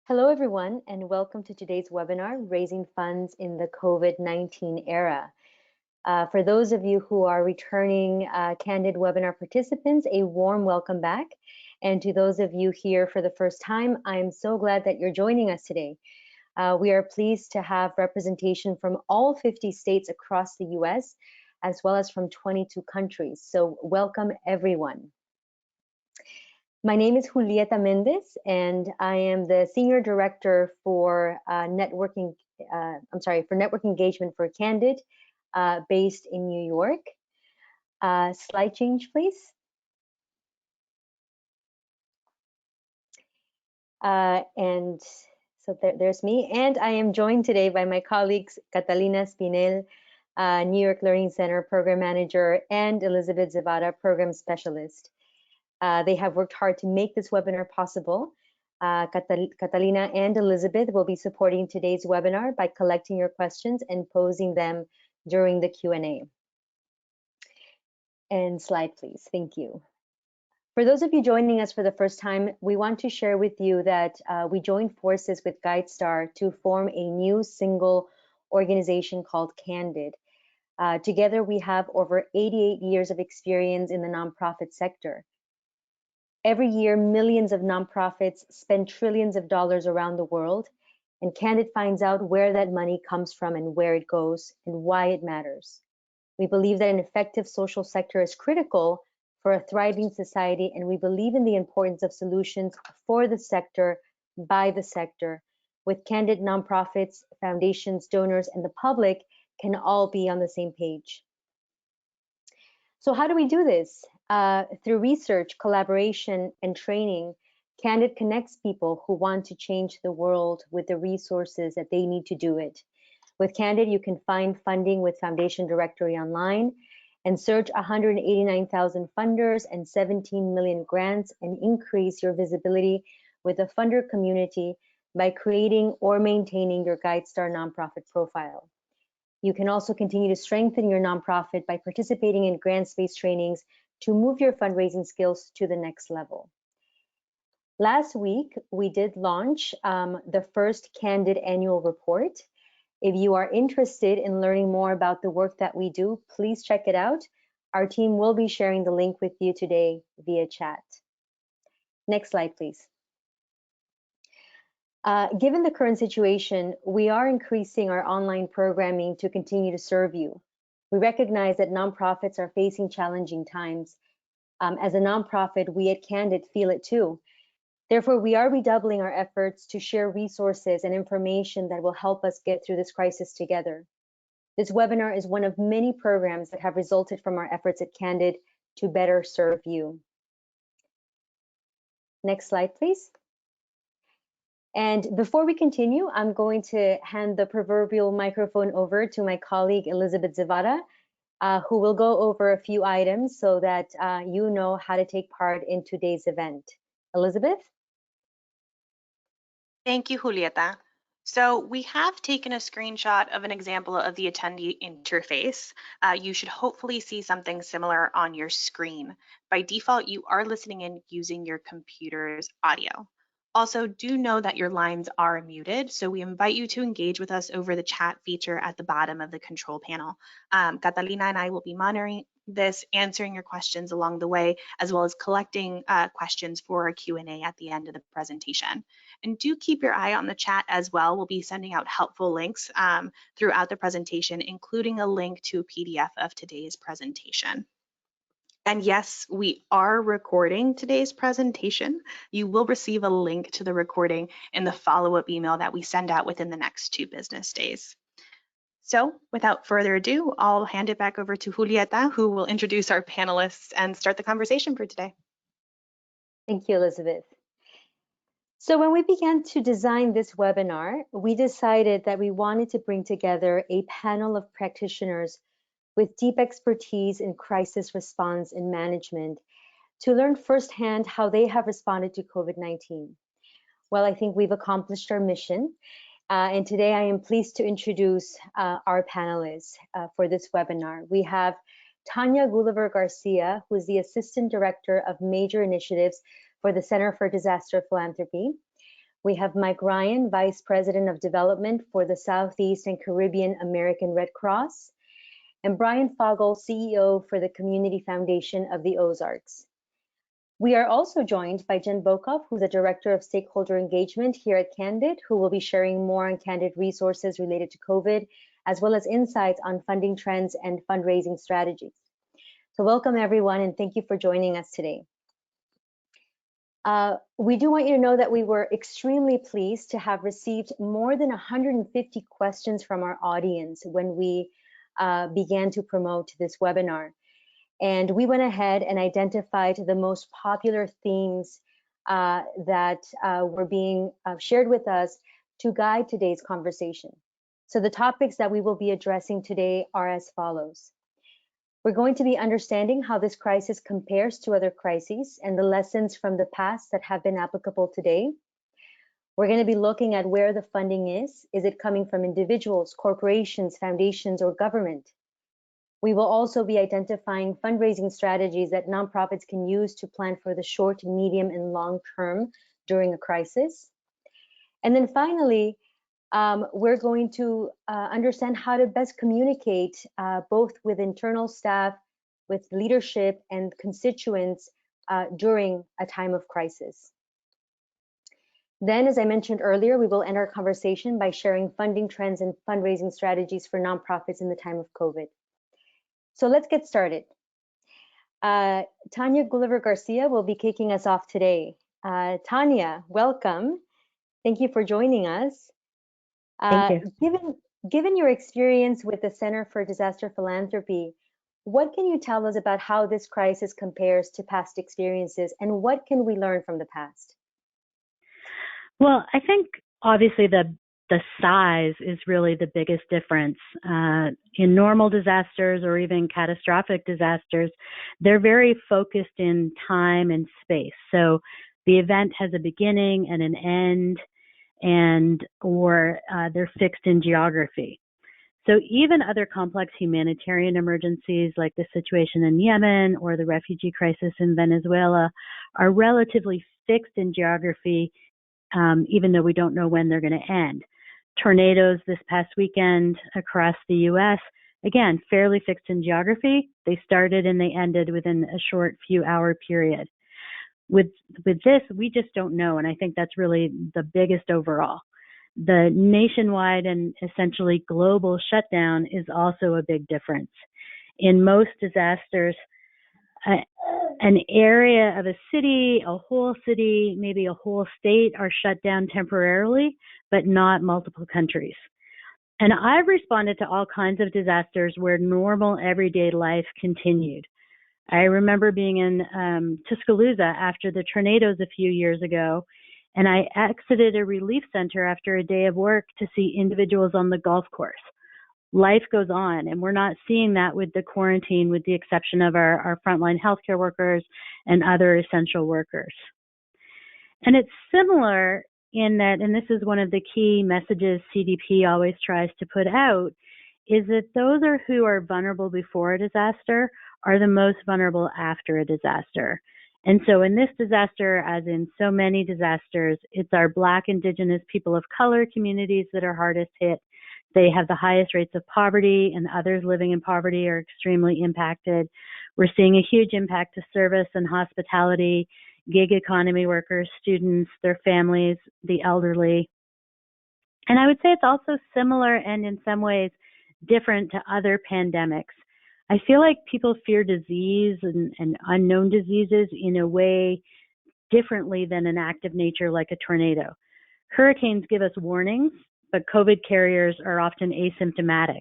Hello, everyone, and welcome to today's webinar, Raising Funds in the COVID-19 Era. For those of you who are returning Candid webinar participants, a warm welcome back. And to those of you here for the first time, I'm so glad that you're joining us today. We are pleased to have representation from all 50 states across the US, as well as from 22 countries. So welcome, everyone. My name is Julieta Mendez, and I am the Senior Director for networking engagement for Candid, based in New York. Slide change, please. And so there's me, and I am joined today by my colleagues, Catalina Spinel, New York Learning Center Program Manager, and Elizabeth Zavada, Program Specialist. They have worked hard to make this webinar possible. Catalina and Elizabeth will be supporting today's webinar by collecting your questions and posing them during the Q&A. And slide, please. Thank you. For those of you joining us for the first time, we want to share with you that we joined forces with GuideStar to form a new single organization called Candid. Together, we have over 88 years of experience in the nonprofit sector. Every year, millions of nonprofits spend trillions of dollars around the world, and Candid finds out where that money comes from and where it goes and why it matters. We believe that an effective social sector is critical for a thriving society, and we believe in the importance of solutions for the sector, by the sector. With Candid, nonprofits, foundations, donors, and the public can all be on the same page. So how do we do this? Through research, collaboration, and training, Candid connects people who want to change the world with the resources that they need to do it. With Candid, you can find funding with Foundation Directory online and search 189,000 funders and 17 million grants and increase your visibility with the funder community by creating or maintaining your GuideStar nonprofit profile. You can also continue to strengthen your nonprofit by participating in grants-based trainings to move your fundraising skills to the next level. Last week, we did launch the first Candid annual report. If you are interested in learning more about the work that we do, please check it out. Our team will be sharing the link with you today via chat. Next slide, please. Given the current situation, we are increasing our online programming to continue to serve you. We recognize that nonprofits are facing challenging times. As a nonprofit, we at Candid feel it too. Therefore, we are redoubling our efforts to share resources and information that will help us get through this crisis together. This webinar is one of many programs that have resulted from our efforts at Candid to better serve you. Next slide, please. And before we continue, I'm going to hand the proverbial microphone over to my colleague, Elizabeth Zavada, who will go over a few items so that you know how to take part in today's event. Elizabeth? Thank you, Julieta. So we have taken a screenshot of an example of the attendee interface. You should hopefully see something similar on your screen. By default, you are listening in using your computer's audio. Also, do know that your lines are muted, so we invite you to engage with us over the chat feature at the bottom of the control panel. Catalina and I will be monitoring this, answering your questions along the way, as well as collecting questions for a Q&A at the end of the presentation. And do keep your eye on the chat as well. We'll be sending out helpful links throughout the presentation, including a link to a PDF of today's presentation. And yes, we are recording today's presentation. You will receive a link to the recording in the follow-up email that we send out within the next 2 business days. So without further ado, I'll hand it back over to Julieta, who will introduce our panelists and start the conversation for today. Thank you, Elizabeth. So when we began to design this webinar, we decided that we wanted to bring together a panel of practitioners with deep expertise in crisis response and management to learn firsthand how they have responded to COVID-19. Well, I think we've accomplished our mission. And today I am pleased to introduce our panelists for this webinar. We have Tanya Gulliver Garcia, who is the Assistant Director of Major Initiatives for the Center for Disaster Philanthropy. We have Mike Ryan, Vice President of Development for the Southeast and Caribbean American Red Cross, and Brian Fogel, CEO for the Community Foundation of the Ozarks. We are also joined by Jen Bokov, who's the Director of Stakeholder Engagement here at Candid, who will be sharing more on Candid resources related to COVID, as well as insights on funding trends and fundraising strategies. So welcome everyone, and thank you for joining us today. We do want you to know that we were extremely pleased to have received more than 150 questions from our audience when we began to promote this webinar. And we went ahead and identified the most popular themes that were being shared with us to guide today's conversation. So the topics that we will be addressing today are as follows. We're going to be understanding how this crisis compares to other crises and the lessons from the past that have been applicable today. We're going to be looking at where the funding is. Is it coming from individuals, corporations, foundations, or government? We will also be identifying fundraising strategies that nonprofits can use to plan for the short, medium, and long term during a crisis. And then finally, we're going to understand how to best communicate both with internal staff, with leadership and constituents during a time of crisis. Then, as I mentioned earlier, we will end our conversation by sharing funding trends and fundraising strategies for nonprofits in the time of COVID. So let's get started. Tanya Gulliver Garcia will be kicking us off today. Tanya, welcome. Thank you for joining us. Thank you. Given your experience with the Center for Disaster Philanthropy, what can you tell us about how this crisis compares to past experiences, and what can we learn from the past? Well, I think obviously the size is really the biggest difference. In normal disasters or even catastrophic disasters, they're very focused in time and space. So the event has a beginning and an end, or they're fixed in geography. So even other complex humanitarian emergencies like the situation in Yemen or the refugee crisis in Venezuela are relatively fixed in geography, even though we don't know when they're going to end. Tornadoes this past weekend across the U.S., again, fairly fixed in geography. They started and they ended within a short few-hour period. With this, we just don't know, and I think that's really the biggest overall. The nationwide and essentially global shutdown is also a big difference. In most disasters, an area of a city, a whole city, maybe a whole state are shut down temporarily, but not multiple countries. And I've responded to all kinds of disasters where normal everyday life continued. I remember being in Tuscaloosa after the tornadoes a few years ago, and I exited a relief center after a day of work to see individuals on the golf course. Life goes on, and we're not seeing that with the quarantine, with the exception of our frontline healthcare workers and other essential workers. And it's similar in that, and this is one of the key messages CDP always tries to put out, is that those who are vulnerable before a disaster are the most vulnerable after a disaster. And so in this disaster, as in so many disasters, it's our Black, Indigenous, people of color communities that are hardest hit. They have the highest rates of poverty, and others living in poverty are extremely impacted. We're seeing a huge impact to service and hospitality, gig economy workers, students, their families, the elderly. And I would say it's also similar and in some ways different to other pandemics. I feel like people fear disease and unknown diseases in a way differently than an active nature like a tornado. Hurricanes give us warnings, but COVID carriers are often asymptomatic.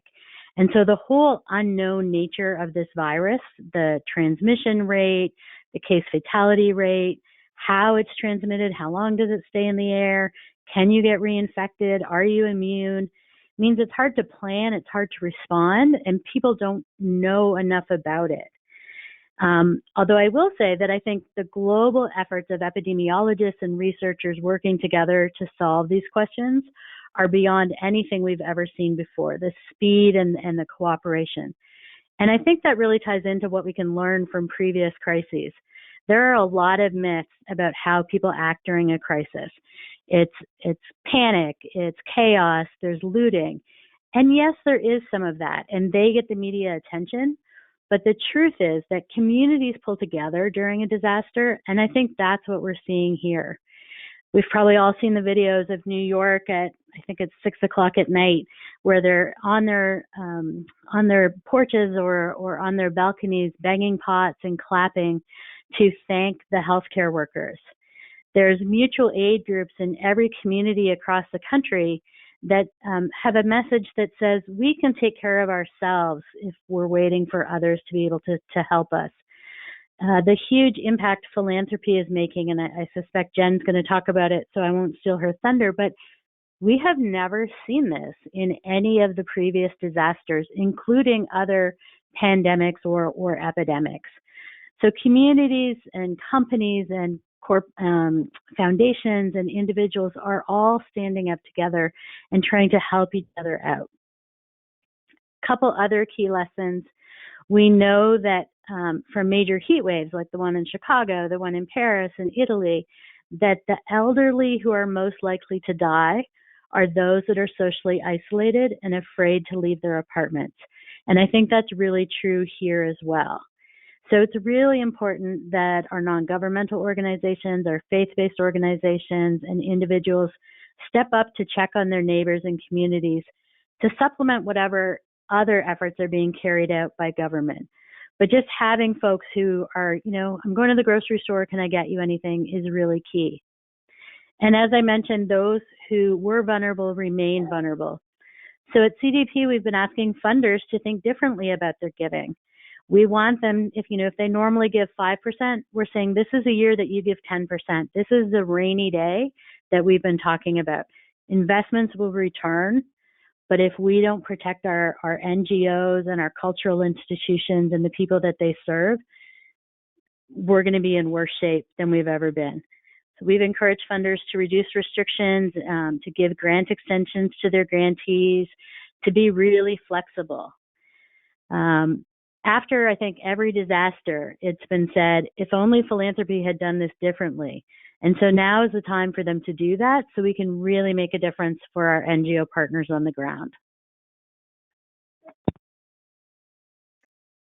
And so the whole unknown nature of this virus, the transmission rate, the case fatality rate, how it's transmitted, how long does it stay in the air, can you get reinfected, are you immune, means it's hard to plan, it's hard to respond, and people don't know enough about it. Although I will say that I think the global efforts of epidemiologists and researchers working together to solve these questions are beyond anything we've ever seen before, the speed and the cooperation. And I think that really ties into what we can learn from previous crises. There are a lot of myths about how people act during a crisis. It's panic, it's chaos, there's looting. And yes, there is some of that, and they get the media attention. But the truth is that communities pull together during a disaster, and I think that's what we're seeing here. We've probably all seen the videos of New York at, I think it's 6 o'clock at night, where they're on their porches or on their balconies banging pots and clapping to thank the healthcare workers. There's mutual aid groups in every community across the country that have a message that says we can take care of ourselves if we're waiting for others to be able to help us. The huge impact philanthropy is making, and I suspect Jen's going to talk about it, so I won't steal her thunder, but we have never seen this in any of the previous disasters, including other pandemics or epidemics. So communities and companies and foundations and individuals are all standing up together and trying to help each other out. A couple other key lessons. We know that from major heat waves like the one in Chicago, the one in Paris and Italy, that the elderly who are most likely to die are those that are socially isolated and afraid to leave their apartments. And I think that's really true here as well. So it's really important that our non-governmental organizations, our faith-based organizations, and individuals step up to check on their neighbors and communities to supplement whatever other efforts are being carried out by government. But just having folks who are, I'm going to the grocery store, can I get you anything, is really key. And as I mentioned, those who were vulnerable remain vulnerable. So at CDP, we've been asking funders to think differently about their giving. We want them, if they normally give 5%, we're saying this is a year that you give 10%. This is the rainy day that we've been talking about. Investments will return, but if we don't protect our NGOs and our cultural institutions and the people that they serve, we're going to be in worse shape than we've ever been. So we've encouraged funders to reduce restrictions, to give grant extensions to their grantees, to be really flexible. After, I think, every disaster, it's been said, if only philanthropy had done this differently. And so now is the time for them to do that so we can really make a difference for our NGO partners on the ground.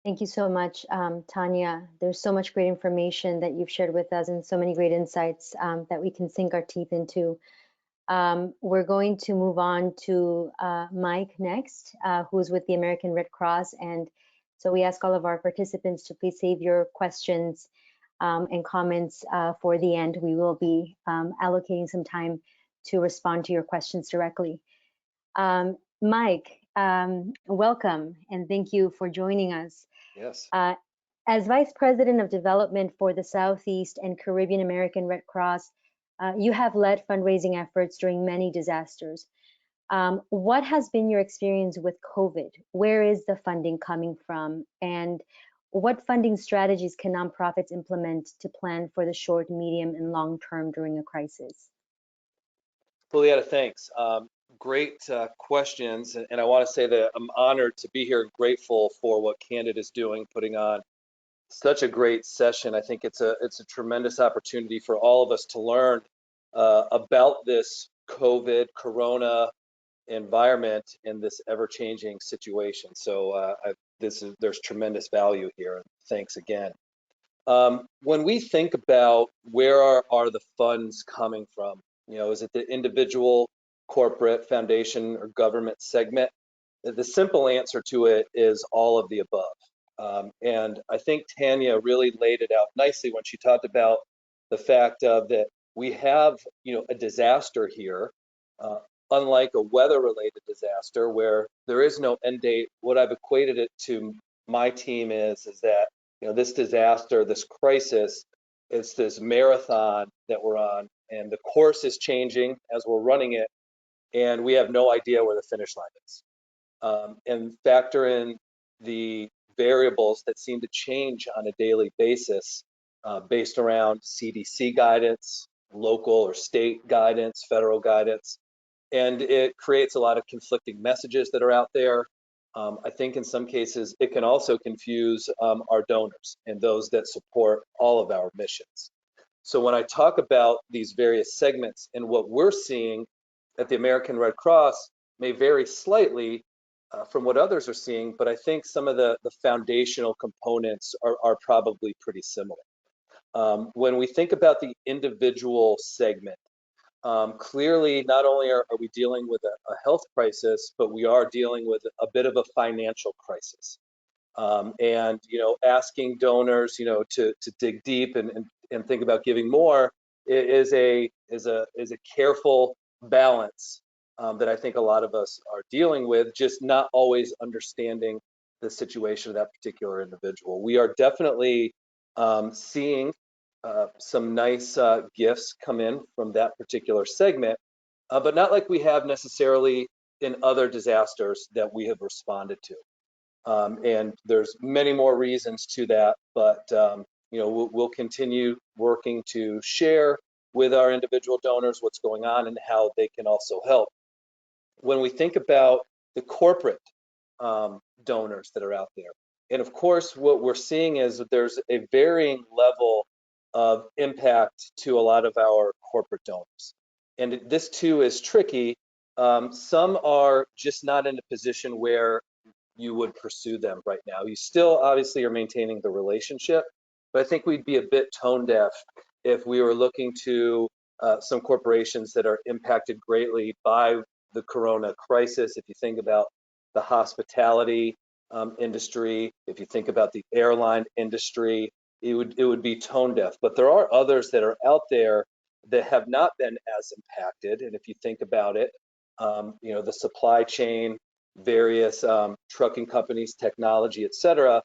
Thank you so much, Tanya. There's so much great information that you've shared with us and so many great insights that we can sink our teeth into. We're going to move on to Mike next, who's with the American Red Cross. And so we ask all of our participants to please save your questions and comments for the end. We will be allocating some time to respond to your questions directly. Mike, welcome and thank you for joining us. Yes. As Vice President of Development for the Southeast and Caribbean American Red Cross, you have led fundraising efforts during many disasters. What has been your experience with COVID? Where is the funding coming from? And what funding strategies can nonprofits implement to plan for the short, medium, and long term during a crisis? Julietta, thanks. Great questions. And I want to say that I'm honored to be here and grateful for what Candid is doing, putting on such a great session. I think it's a tremendous opportunity for all of us to learn about this COVID, Corona environment in this ever-changing situation. So there's tremendous value here. Thanks again. When we think about where are the funds coming from, is it the individual, corporate, foundation, or government segment? The simple answer to it is all of the above. And I think Tanya really laid it out nicely when she talked about the fact that we have, a disaster here, unlike a weather-related disaster where there is no end date. What I've equated it to my team is that, this disaster, this crisis, it's this marathon that we're on, and the course is changing as we're running it, and we have no idea where the finish line is. And factor in the variables that seem to change on a daily basis based around CDC guidance, local or state guidance, federal guidance, and it creates a lot of conflicting messages that are out there. I think in some cases it can also confuse our donors and those that support all of our missions. So when I talk about these various segments and what we're seeing at the American Red Cross may vary slightly from what others are seeing, but I think some of the foundational components are probably pretty similar. When we think about the individual segment, clearly not only are we dealing with a health crisis, but we are dealing with a bit of a financial crisis. And asking donors to dig deep and think about giving more is a careful balance that I think a lot of us are dealing with, just not always understanding the situation of that particular individual. We are definitely seeing some nice gifts come in from that particular segment, but not like we have necessarily in other disasters that we have responded to. And there's many more reasons to that, but we'll continue working to share with our individual donors what's going on and how they can also help. When we think about the corporate donors that are out there, and of course, what we're seeing is that there's a varying level of impact to a lot of our corporate donors. And this too is tricky. Some are just not in a position where you would pursue them right now. You still obviously are maintaining the relationship, but I think we'd be a bit tone deaf if we were looking to some corporations that are impacted greatly by the corona crisis. If you think about the hospitality industry, if you think about the airline industry, it would be tone deaf. But there are others that are out there that have not been as impacted. And if you think about it, the supply chain, various trucking companies, technology, et cetera.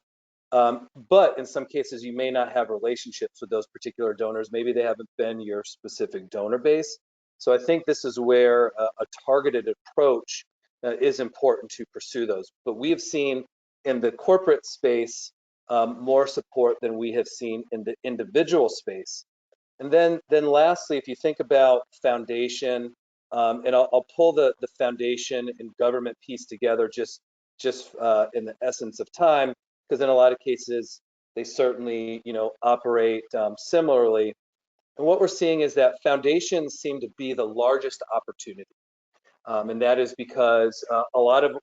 But in some cases, you may not have relationships with those particular donors. Maybe they haven't been your specific donor base. So I think this is where a targeted approach is important to pursue those. But we have seen in the corporate space more support than we have seen in the individual space. And then lastly, if you think about foundation, and I'll pull the foundation and government piece together just in the essence of time, because in a lot of cases they certainly operate similarly. And what we're seeing is that foundations seem to be the largest opportunity, and that is because a lot of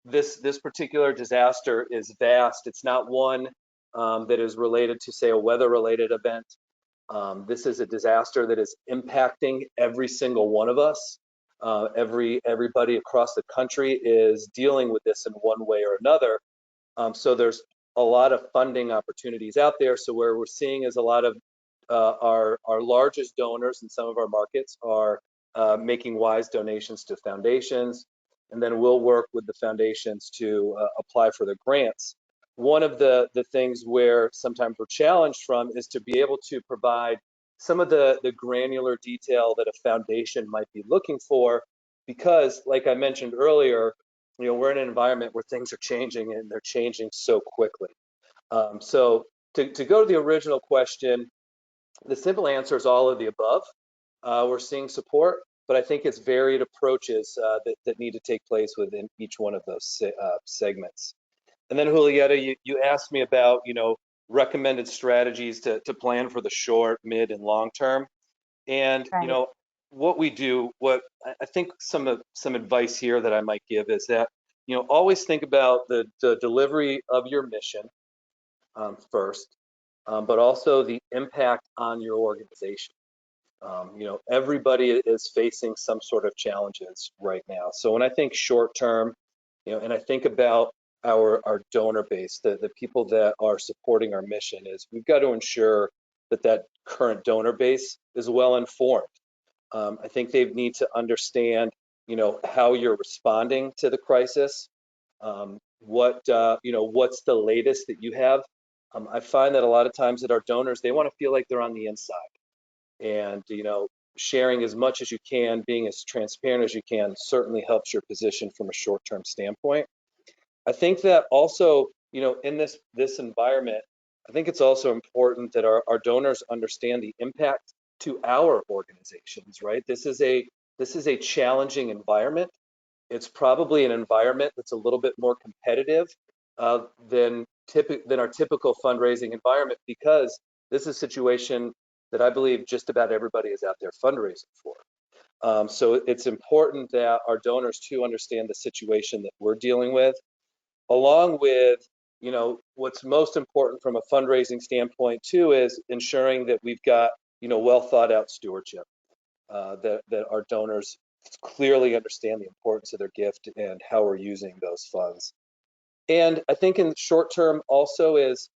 this particular disaster is vast. It's not one that is related to, say, a weather-related event. This is a disaster that is impacting every single one of us. Everybody across the country is dealing with this in one way or another. So there's a lot of funding opportunities out there. So where we're seeing is a lot of our largest donors in some of our markets are making wise donations to foundations, and then we'll work with the foundations to apply for the grants. One of the things where sometimes we're challenged from is to be able to provide some of the granular detail that a foundation might be looking for, because like I mentioned earlier, we're in an environment where things are changing and they're changing so quickly. So to go to the original question, the simple answer is all of the above. We're seeing support, but I think it's varied approaches that need to take place within each one of those segments. And then Julieta, you asked me about, recommended strategies to plan for the short, mid, and long term. And, Right. what we do, what I think some advice here that I might give is that, always think about the delivery of your mission first, but also the impact on your organization. Everybody is facing some sort of challenges right now. So when I think short term, and I think about our donor base, the people that are supporting our mission, is we've got to ensure that current donor base is well informed. I think they need to understand, how you're responding to the crisis, what's the latest that you have. I find that a lot of times that our donors, they want to feel like they're on the inside, and sharing as much as you can, being as transparent as you can, certainly helps your position from a short-term standpoint. I think that also, in this environment, I think it's also important that our donors understand the impact to our organizations, right? This is a challenging environment. It's probably an environment that's a little bit more competitive than our typical fundraising environment, because this is a situation that I believe just about everybody is out there fundraising for. So it's important that our donors too understand the situation that we're dealing with, along with, what's most important from a fundraising standpoint too is ensuring that we've got, well thought out stewardship, that our donors clearly understand the importance of their gift and how we're using those funds. And I think in the short term also is,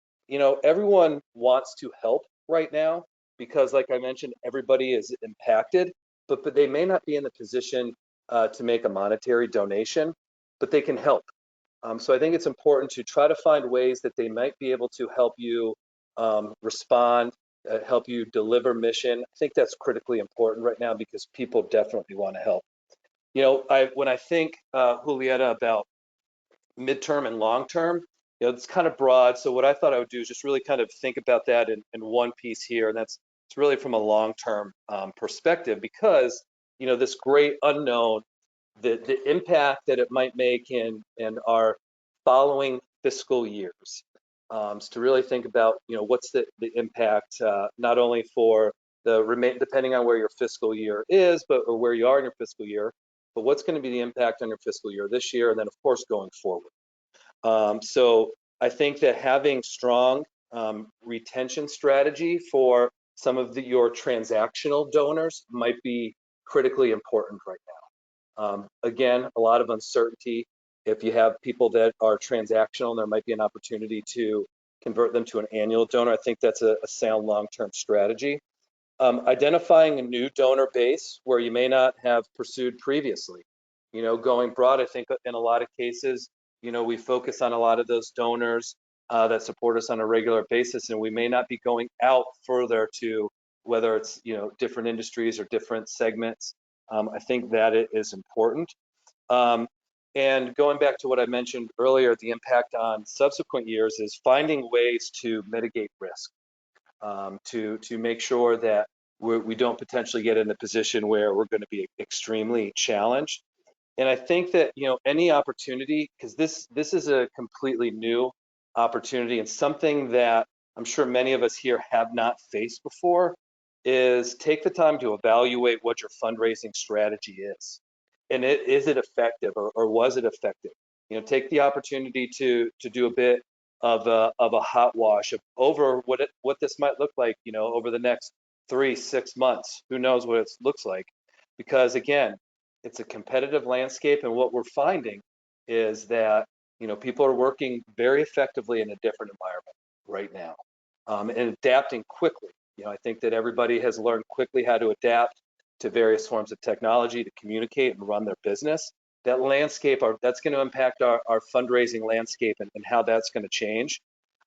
everyone wants to help right now because, like I mentioned, everybody is impacted, but they may not be in the position to make a monetary donation, but they can help. So I think it's important to try to find ways that they might be able to help you respond, help you deliver mission. I think that's critically important right now because people definitely want to help. When I think, Julieta, about midterm and long term, it's kind of broad. So what I thought I would do is just really kind of think about that in one piece here, and it's really from a long term perspective because this great unknown, the impact that it might make in our following fiscal years. So to really think about what's the impact not only for depending on where your fiscal year is, or where you are in your fiscal year, but what's going to be the impact on your fiscal year this year, and then of course going forward. So I think that having strong retention strategy for some of your transactional donors might be critically important right now. Again, a lot of uncertainty. If you have people that are transactional, there might be an opportunity to convert them to an annual donor. I think that's a sound long-term strategy. Identifying a new donor base where you may not have pursued previously. Going broad, I think in a lot of cases, we focus on a lot of those donors that support us on a regular basis, and we may not be going out further to whether it's different industries or different segments. I think that it is important. And going back to what I mentioned earlier, the impact on subsequent years is finding ways to mitigate risk, to make sure that we don't potentially get in a position where we're going to be extremely challenged. And I think that any opportunity, because this is a completely new opportunity and something that I'm sure many of us here have not faced before, is take the time to evaluate what your fundraising strategy is, and is it effective or was it effective? Take the opportunity to do a bit of a hot wash over what this might look like, over the next 3-6 months. Who knows what it looks like? Because again, it's a competitive landscape, and what we're finding is that people are working very effectively in a different environment right now, and adapting quickly. I think that everybody has learned quickly how to adapt to various forms of technology to communicate and run their business. That landscape, that's going to impact our fundraising landscape and how that's going to change.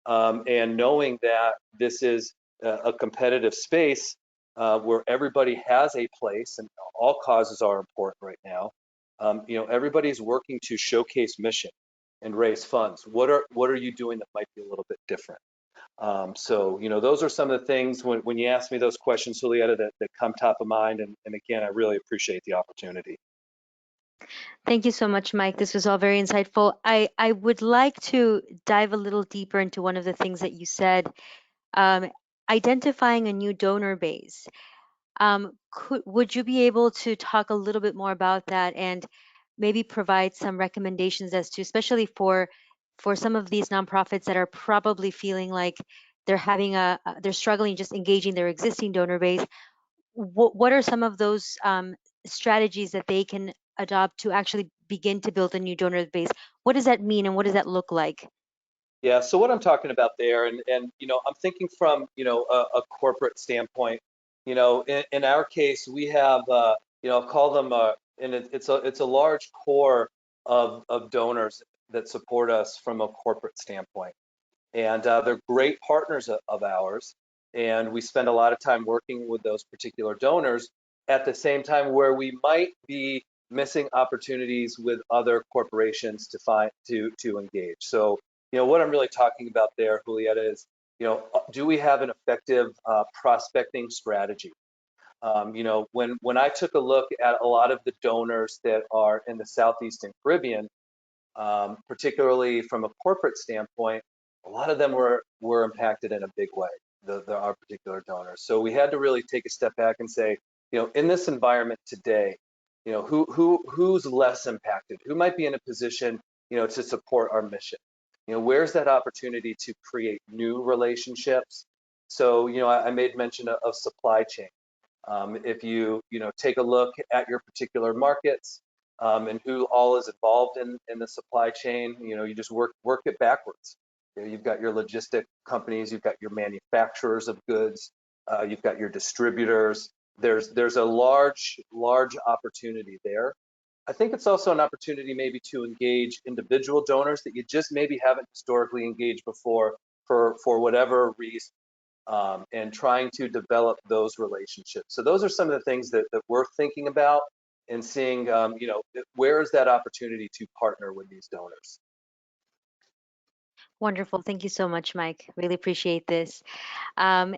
And knowing that this is a competitive space where everybody has a place and all causes are important right now. Everybody's working to showcase mission and raise funds. What are you doing that might be a little bit different? So those are some of the things when you ask me those questions, Julieta, that come top of mind. And again, I really appreciate the opportunity. Thank you so much, Mike. This was all very insightful. I would like to dive a little deeper into one of the things that you said, identifying a new donor base. Would you be able to talk a little bit more about that and maybe provide some recommendations as to, especially for some of these nonprofits that are probably feeling like they're struggling just engaging their existing donor base? What are some of those strategies that they can adopt to actually begin to build a new donor base? What does that mean and what does that look like? Yeah, so what I'm talking about there, and I'm thinking from a corporate standpoint. In our case, we have I'll call them and it's a large core of donors that support us from a corporate standpoint, and they're great partners of ours, and we spend a lot of time working with those particular donors. At the same time, where we might be missing opportunities with other corporations to engage. So what I'm really talking about there, Julieta, is do we have an effective prospecting strategy? When I took a look at a lot of the donors that are in the Southeastern Caribbean, particularly from a corporate standpoint, a lot of them were impacted in a big way. our particular donors. So we had to really take a step back and say, in this environment today, who's less impacted, who might be in a position, to support our mission. Where's that opportunity to create new relationships? So, I made mention of supply chain. If you take a look at your particular markets and who all is involved in the supply chain, you just work it backwards. You've got your logistic companies, you've got your manufacturers of goods, you've got your distributors. There's a large opportunity there. I think it's also an opportunity maybe to engage individual donors that you just maybe haven't historically engaged before for whatever reason. And trying to develop those relationships. So those are some of the things that we're thinking about and seeing, where is that opportunity to partner with these donors? Wonderful. Thank you so much, Mike. Really appreciate this. And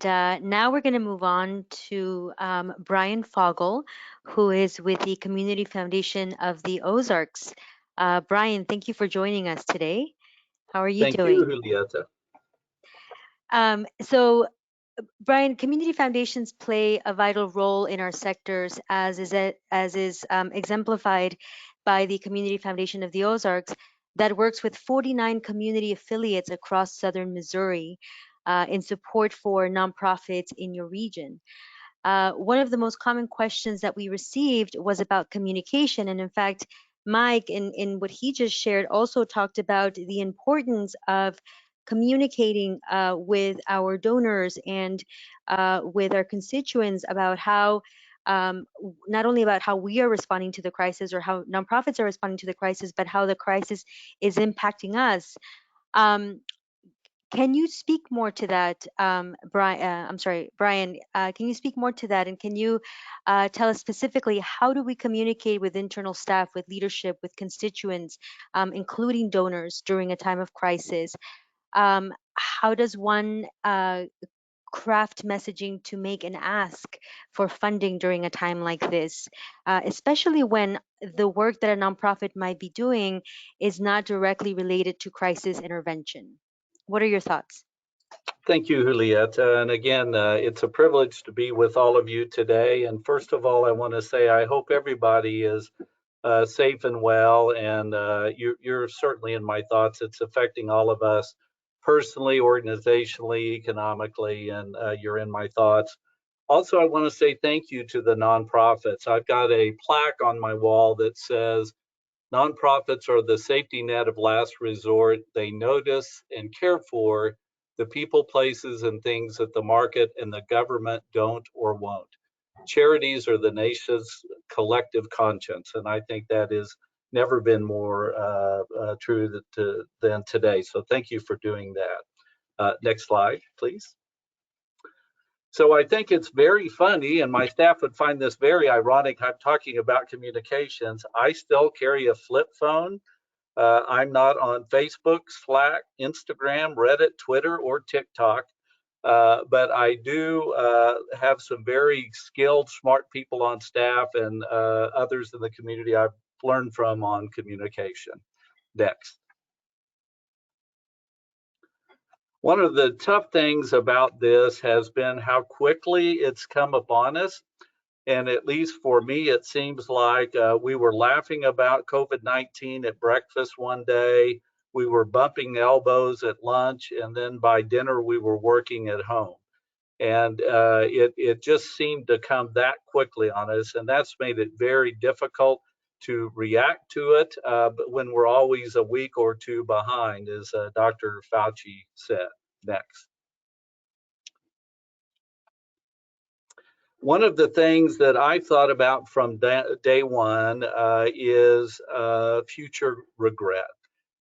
now we're going to move on to Brian Fogel, who is with the Community Foundation of the Ozarks. Brian, thank you for joining us today. How are you doing? Thank you, Julieta. So, Brian, community foundations play a vital role in our sectors, as is exemplified by the Community Foundation of the Ozarks, that works with 49 community affiliates across southern Missouri in support for nonprofits in your region. One of the most common questions that we received was about communication. And in fact, Mike, in what he just shared, also talked about the importance of communicating with our donors and with our constituents about how not only about how we are responding to the crisis or how nonprofits are responding to the crisis, but how the crisis is impacting us. Can you speak more to that, Brian? Brian, can you speak more to that? And can you tell us specifically, how do we communicate with internal staff, with leadership, with constituents, including donors during a time of crisis? How does one craft messaging to make an ask for funding during a time like this, especially when the work that a nonprofit might be doing is not directly related to crisis intervention? What are your thoughts? Thank you, Julieta. And again, it's a privilege to be with all of you today. And first of all, I want to say I hope everybody is safe and well. And you're certainly in my thoughts. It's affecting all of us personally, organizationally, economically, and you're in my thoughts. Also, I want to say thank you to the nonprofits. I've got a plaque on my wall that says, "Nonprofits are the safety net of last resort. They notice and care for the people, places, and things that the market and the government don't or won't. Charities are the nation's collective conscience." And I think that has never been more true than today. So thank you for doing that. Next slide, please. So I think it's very funny, and my staff would find this very ironic. I'm talking about communications. I still carry a flip phone. I'm not on Facebook, Slack, Instagram, Reddit, Twitter, or TikTok. But I do have some very skilled, smart people on staff and others in the community I've learned from on communication. Next. One of the tough things about this has been how quickly it's come upon us. And at least for me, it seems like we were laughing about COVID-19 at breakfast one day. We were bumping elbows at lunch, and then by dinner, we were working at home. And it just seemed to come that quickly on us. And that's made it very difficult to react to it, but when we're always a week or two behind, as Dr. Fauci said. Next. One of the things that I thought about from day one is future regret.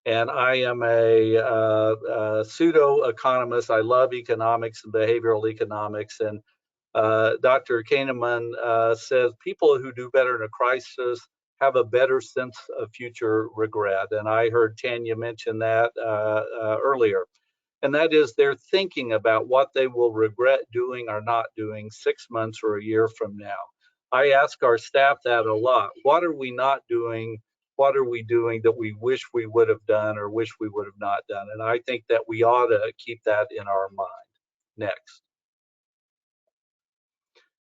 And I am a pseudo-economist. I love economics and behavioral economics. And Dr. Kahneman says people who do better in a crisis have a better sense of future regret. And I heard Tanya mention that earlier. And that is they're thinking about what they will regret doing or not doing 6 months or a year from now. I ask our staff that a lot. What are we not doing? What are we doing that we wish we would have done or wish we would have not done? And I think that we ought to keep that in our mind. Next.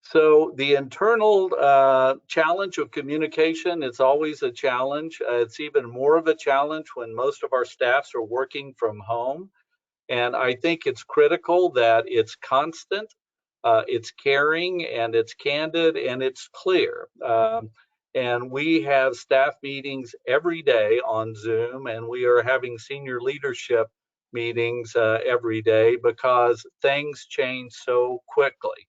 So the internal challenge of communication is always a challenge. It's even more of a challenge when most of our staffs are working from home. And I think it's critical that it's constant, it's caring, and it's candid, and it's clear. And we have staff meetings every day on Zoom, and we are having senior leadership meetings every day because things change so quickly.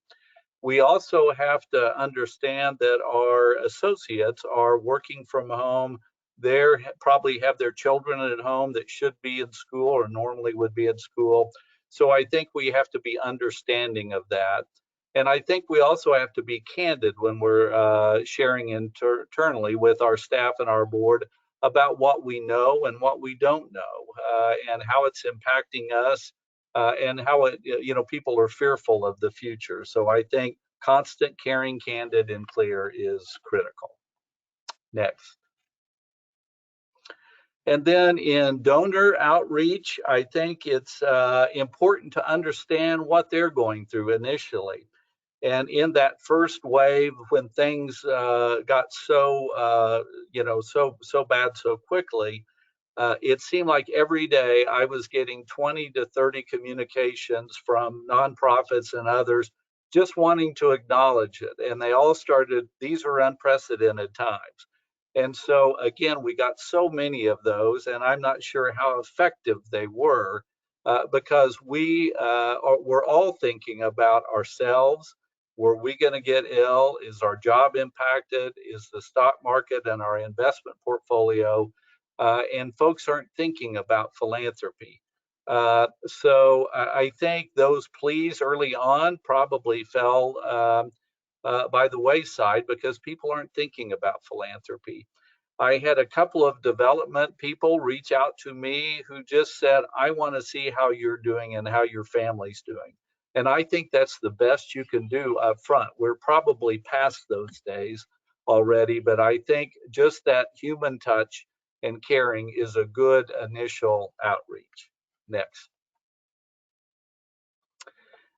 We also have to understand that our associates are working from home. They probably have their children at home that should be in school or normally would be in school. So I think we have to be understanding of that. And I think we also have to be candid when we're sharing internally with our staff and our board about what we know and what we don't know, and how it's impacting us, and how people are fearful of the future. So I think constant, caring, candid, and clear is critical. Next. And then in donor outreach, I think it's important to understand what they're going through initially. And in that first wave, when things got so so bad so quickly, it seemed like every day I was getting 20 to 30 communications from nonprofits and others just wanting to acknowledge it. And they all started, these are unprecedented times. And so, again, we got so many of those, and I'm not sure how effective they were, because we're all thinking about ourselves. Were we going to get ill? Is our job impacted? Is the stock market and our investment portfolio? And folks aren't thinking about philanthropy. So I think those pleas early on probably fell by the wayside because people aren't thinking about philanthropy. I had a couple of development people reach out to me who just said, I want to see how you're doing and how your family's doing. And I think that's the best you can do up front. We're probably past those days already, but I think just that human touch and caring is a good initial outreach. Next.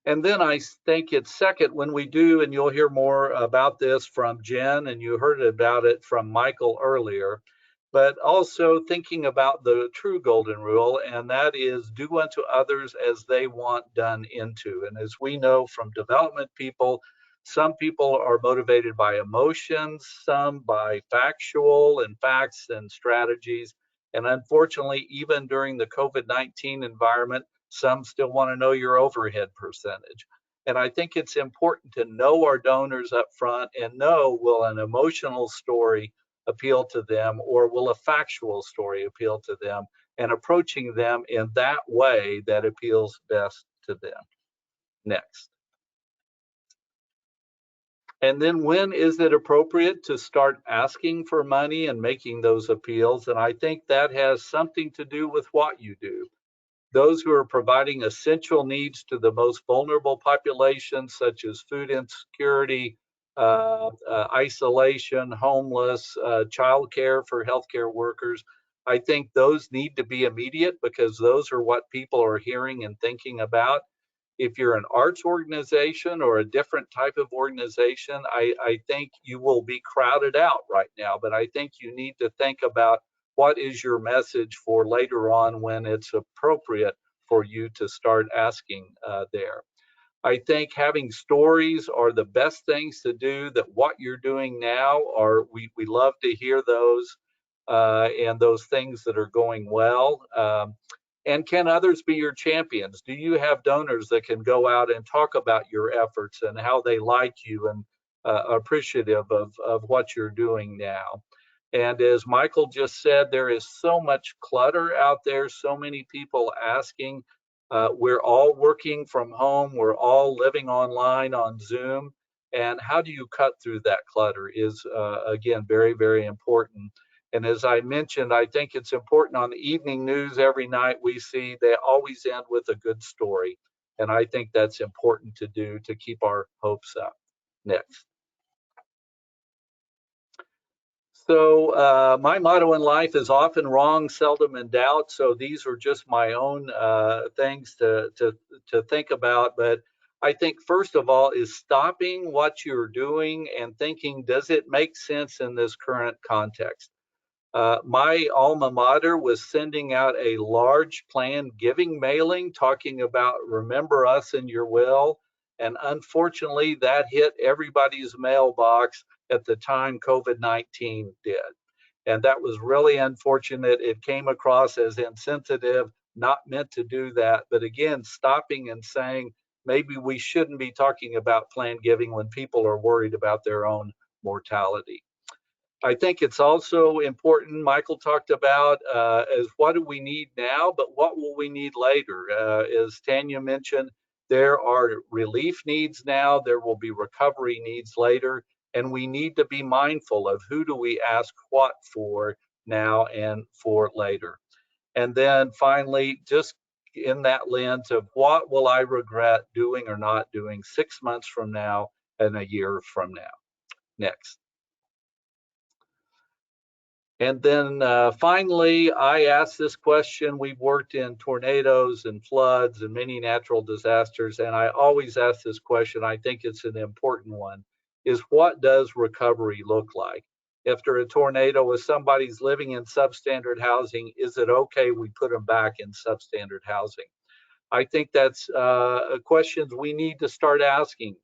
And then I think it's second when we do, and you'll hear more about this from Jen, and you heard about it from Michael earlier, but also thinking about the true golden rule, and that is do unto others as they want done into. And as we know from development people, some people are motivated by emotions, some by factual and facts and strategies. And unfortunately, even during the COVID-19 environment, some still want to know your overhead percentage. And I think it's important to know our donors up front and know, will an emotional story appeal to them or will a factual story appeal to them, and approaching them in that way that appeals best to them. Next. And then when is it appropriate to start asking for money and making those appeals? And I think that has something to do with what you do. Those who are providing essential needs to the most vulnerable populations, such as food insecurity, isolation, homeless, childcare for healthcare workers, I think those need to be immediate because those are what people are hearing and thinking about. If you're an arts organization or a different type of organization, I think you will be crowded out right now, but I think you need to think about what is your message for later on when it's appropriate for you to start asking there. I think having stories are the best things to do, that what you're doing now are, we love to hear those and those things that are going well. And can others be your champions? Do you have donors that can go out and talk about your efforts and how they like you and appreciative of what you're doing now? And as Michael just said, there is so much clutter out there, so many people asking. We're all working from home. We're all living online on Zoom. And how do you cut through that clutter is, again, very, very important. And as I mentioned, I think it's important on the evening news every night we see, they always end with a good story. And I think that's important to do to keep our hopes up. Next. So my motto in life is often wrong, seldom in doubt. So these are just my own things to think about. But I think first of all is stopping what you're doing and thinking, does it make sense in this current context? My alma mater was sending out a large planned giving mailing talking about remember us in your will. And unfortunately, that hit everybody's mailbox at the time COVID-19 did. And that was really unfortunate. It came across as insensitive, not meant to do that. But again, stopping and saying, maybe we shouldn't be talking about planned giving when people are worried about their own mortality. I think it's also important, Michael talked about, is what do we need now, but what will we need later? As Tanya mentioned, there are relief needs now, there will be recovery needs later, and we need to be mindful of who do we ask what for now and for later. And then finally, just in that lens of what will I regret doing or not doing 6 months from now and a year from now. Next. And then finally, I asked this question. We've worked in tornadoes and floods and many natural disasters, and I always ask this question. I think it's an important one, is what does recovery look like? After a tornado, if somebody's living in substandard housing, is it okay we put them back in substandard housing? I think that's questions we need to start asking.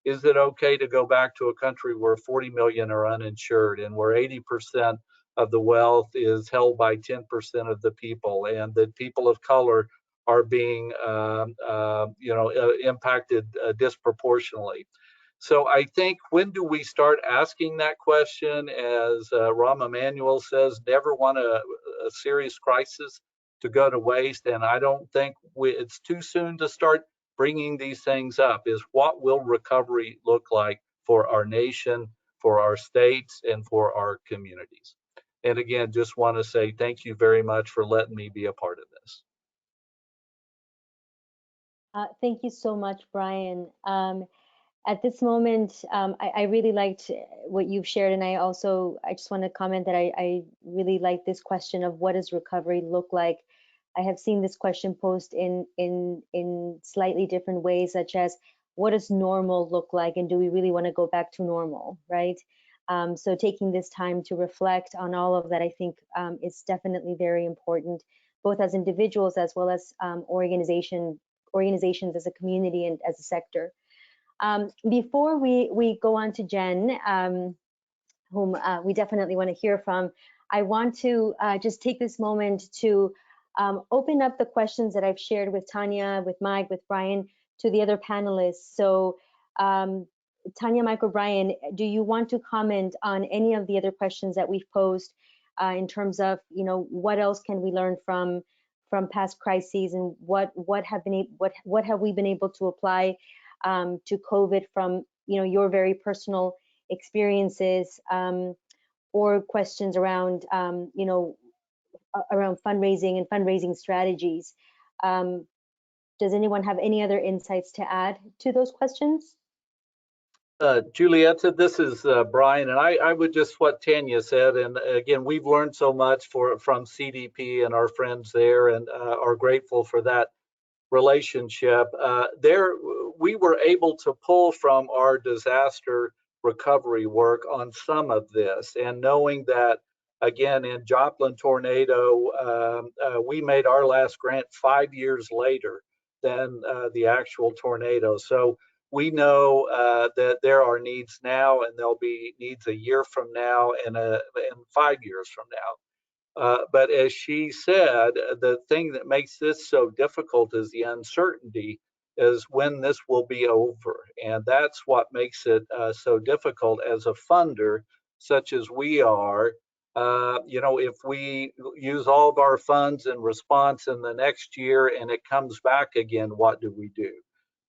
Is it okay to go back to a country where 40 million are uninsured and where 80% of the wealth is held by 10% of the people, and that people of color are being impacted disproportionately? So I think, when do we start asking that question? As Rahm Emanuel says, never want a serious crisis to go to waste. And I don't think it's too soon to start bringing these things up. Is what will recovery look like for our nation, for our states, and for our communities? And again, just want to say thank you very much for letting me be a part of this. Thank you so much, Brian. At this moment, I really liked what you've shared, and I just want to comment that I really like this question of what does recovery look like. I have seen this question posed in slightly different ways, such as what does normal look like, and do we really want to go back to normal, right? So taking this time to reflect on all of that, I think is definitely very important, both as individuals as well as organizations as a community and as a sector. Before we go on to Jen, whom we definitely want to hear from, I want to just take this moment to open up the questions that I've shared with Tanya, with Mike, with Brian, to the other panelists. So Tanya, Mike, or Brian, do you want to comment on any of the other questions that we've posed in terms of, what else can we learn from past crises, and what have we been able to apply to COVID from your very personal experiences, or questions around around fundraising and fundraising strategies? Does anyone have any other insights to add to those questions? Julietta, this is Brian, and I would just what Tanya said, and again, we've learned so much from CDP and our friends there, and are grateful for that relationship. We were able to pull from our disaster recovery work on some of this, and knowing that, again, in Joplin tornado, we made our last grant 5 years later than the actual tornado. So we know that there are needs now, and there'll be needs a year from now and 5 years from now. But as she said, the thing that makes this so difficult is the uncertainty is when this will be over. And that's what makes it so difficult as a funder, such as we are. If we use all of our funds in response in the next year and it comes back again, what do we do?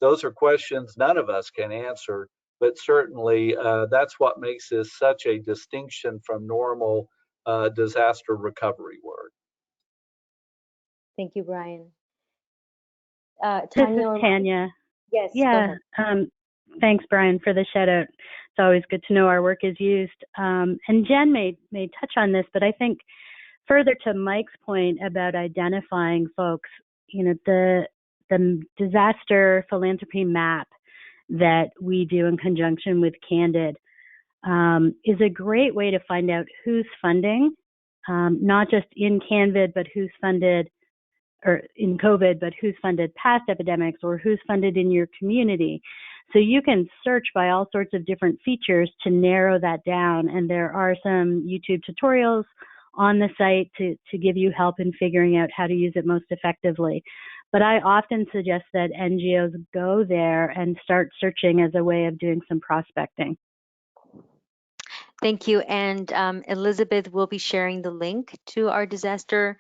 Those are questions none of us can answer, but certainly that's what makes this such a distinction from normal disaster recovery work. Thank you, Brian. This is Tanya. Yes, Yeah. Thanks, Brian, for the shout out. It's always good to know our work is used. And Jen may touch on this, but I think further to Mike's point about identifying folks, the disaster philanthropy map that we do in conjunction with Candid is a great way to find out who's funding, not just in Candid, but who's funded, or in COVID, but who's funded past epidemics or who's funded in your community. So you can search by all sorts of different features to narrow that down. And there are some YouTube tutorials on the site to give you help in figuring out how to use it most effectively. But I often suggest that NGOs go there and start searching as a way of doing some prospecting. Thank you. And Elizabeth will be sharing the link to our disaster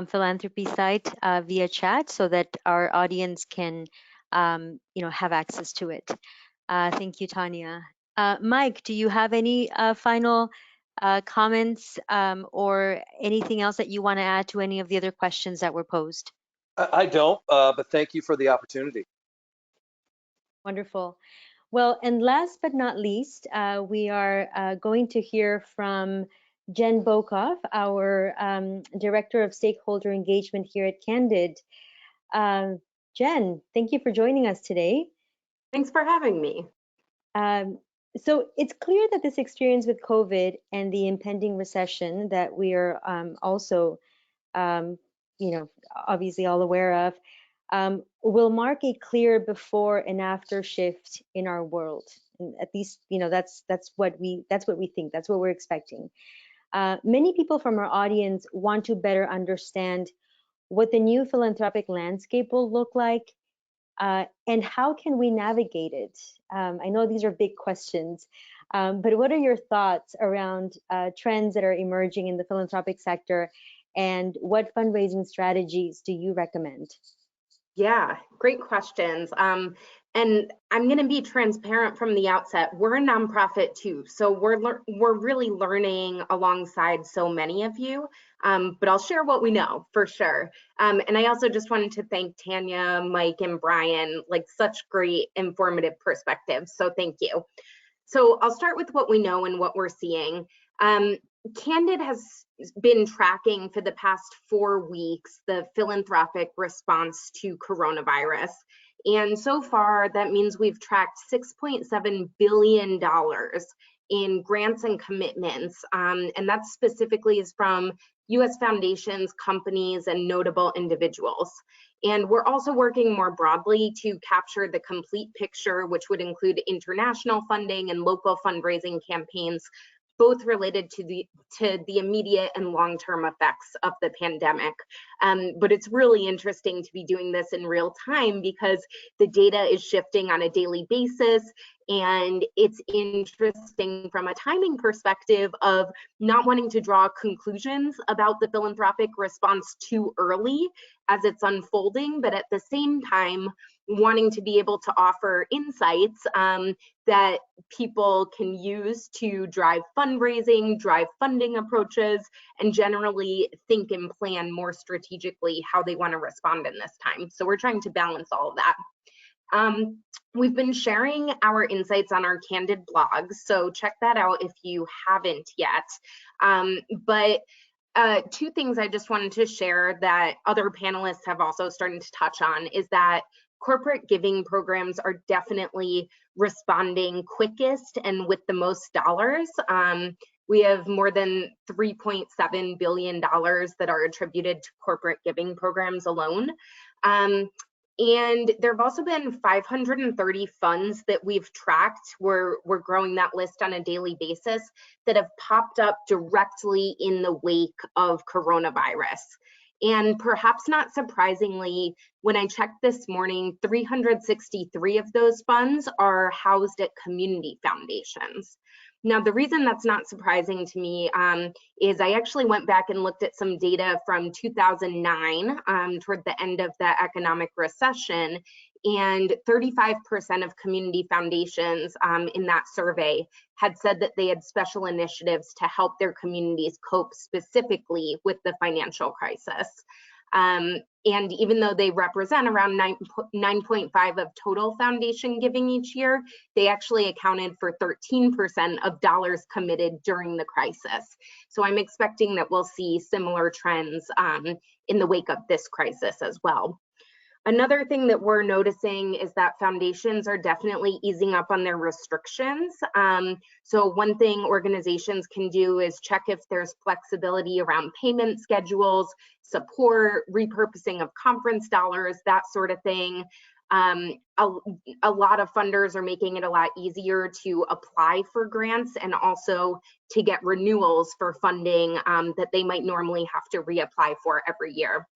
philanthropy site via chat so that our audience can have access to it. Thank you, Tanya. Mike, do you have any final comments or anything else that you want to add to any of the other questions that were posed? I don't, but thank you for the opportunity. Wonderful. Well, and last but not least, we are going to hear from Jen Bokoff, our Director of Stakeholder Engagement here at Candid. Jen, thank you for joining us today. Thanks for having me. So it's clear that this experience with COVID and the impending recession that we are also, obviously all aware of, will mark a clear before and after shift in our world. And at least, that's what we think. That's what we're expecting. Many people from our audience want to better understand what the new philanthropic landscape will look like, and how can we navigate it? I know these are big questions, but what are your thoughts around trends that are emerging in the philanthropic sector, and what fundraising strategies do you recommend? Yeah, great questions. And I'm going to be transparent from the outset. We're a nonprofit too, so we're really learning alongside so many of you. But I'll share what we know for sure. And I also just wanted to thank Tanya, Mike, and Brian, like such great informative perspectives. So thank you. So I'll start with what we know and what we're seeing. Candid has been tracking for the past 4 weeks the philanthropic response to coronavirus. And so far, that means we've tracked $6.7 billion in grants and commitments. And that specifically is from US foundations, companies, and notable individuals. And we're also working more broadly to capture the complete picture, which would include international funding and local fundraising campaigns, both related to the immediate and long-term effects of the pandemic. But it's really interesting to be doing this in real time because the data is shifting on a daily basis. And it's interesting from a timing perspective of not wanting to draw conclusions about the philanthropic response too early as it's unfolding, but at the same time, wanting to be able to offer insights that people can use to drive fundraising, drive funding approaches, and generally think and plan more strategically how they want to respond in this time. So we're trying to balance all of that. We've been sharing our insights on our Candid blog, so check that out if you haven't yet. But two things I just wanted to share that other panelists have also started to touch on is that corporate giving programs are definitely responding quickest and with the most dollars. We have more than $3.7 billion that are attributed to corporate giving programs alone. And there have also been 530 funds that we've tracked. We're growing that list on a daily basis that have popped up directly in the wake of coronavirus. And perhaps not surprisingly, when I checked this morning, 363 of those funds are housed at community foundations. Now, the reason that's not surprising to me is I actually went back and looked at some data from 2009 toward the end of the economic recession, and 35% of community foundations in that survey had said that they had special initiatives to help their communities cope specifically with the financial crisis. And even though they represent around 9.5 of total foundation giving each year, they actually accounted for 13% of dollars committed during the crisis. So I'm expecting that we'll see similar trends in the wake of this crisis as well. Another thing that we're noticing is that foundations are definitely easing up on their restrictions. So one thing organizations can do is check if there's flexibility around payment schedules, support, repurposing of conference dollars, that sort of thing. A lot of funders are making it a lot easier to apply for grants and also to get renewals for funding that they might normally have to reapply for every year.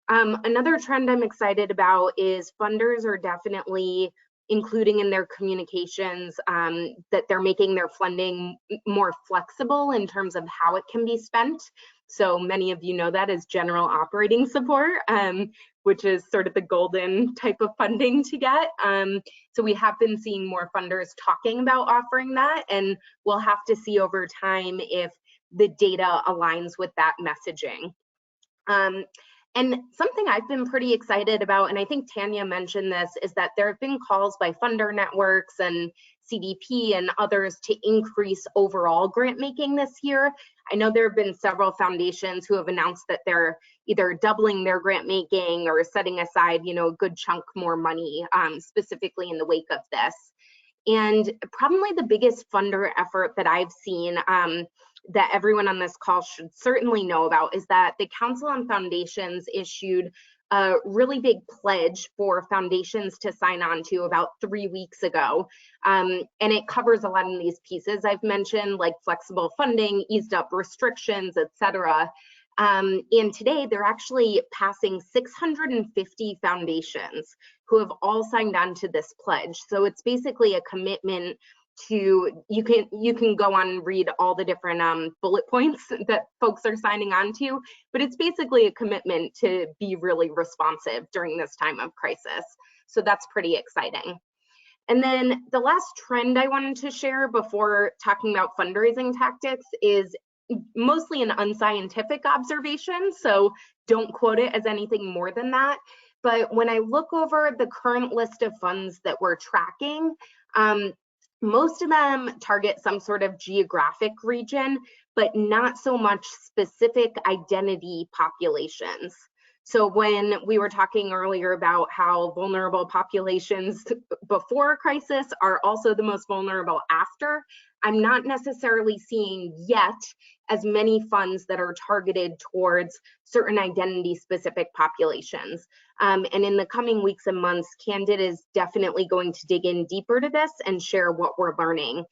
Another trend I'm excited about is funders are definitely including in their communications that they're making their funding more flexible in terms of how it can be spent. So many of you know that as general operating support, which is sort of the golden type of funding to get. So we have been seeing more funders talking about offering that, and we'll have to see over time if the data aligns with that messaging. And something I've been pretty excited about, and I think Tanya mentioned this, is that there have been calls by funder networks and CDP and others to increase overall grant making this year. I know there have been several foundations who have announced that they're either doubling their grant making or setting aside, a good chunk more money, specifically in the wake of this. And probably the biggest funder effort that I've seen that everyone on this call should certainly know about is that the Council on Foundations issued a really big pledge for foundations to sign on to about 3 weeks ago. And it covers a lot of these pieces I've mentioned, like flexible funding, eased up restrictions, et cetera. And today they're actually passing 650 foundations who have all signed on to this pledge. So it's basically a commitment to, you can go on and read all the different bullet points that folks are signing on to, but it's basically a commitment to be really responsive during this time of crisis. So that's pretty exciting. And then the last trend I wanted to share before talking about fundraising tactics is mostly an unscientific observation, so don't quote it as anything more than that. But when I look over the current list of funds that we're tracking, most of them target some sort of geographic region, but not so much specific identity populations. So when we were talking earlier about how vulnerable populations before a crisis are also the most vulnerable after, I'm not necessarily seeing yet as many funds that are targeted towards certain identity-specific populations. And in the coming weeks and months, Candid is definitely going to dig in deeper to this and share what we're learning.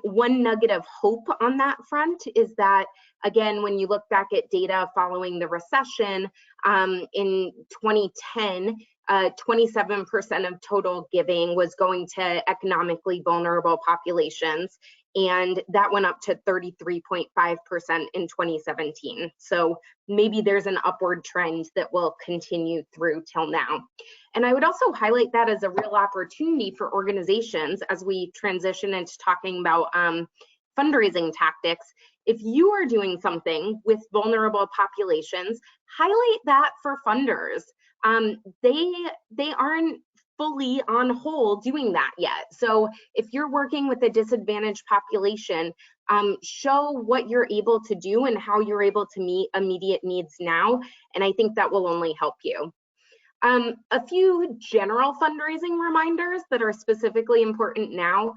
One nugget of hope on that front is that, again, when you look back at data following the recession, in 2010, 27% of total giving was going to economically vulnerable populations, and that went up to 33.5% in 2017. So maybe there's an upward trend that will continue through till now. And I would also highlight that as a real opportunity for organizations as we transition into talking about fundraising tactics. If you are doing something with vulnerable populations, highlight that for funders. They aren't fully on hold doing that yet. So if you're working with a disadvantaged population, show what you're able to do and how you're able to meet immediate needs now. And I think that will only help you. A few general fundraising reminders that are specifically important now.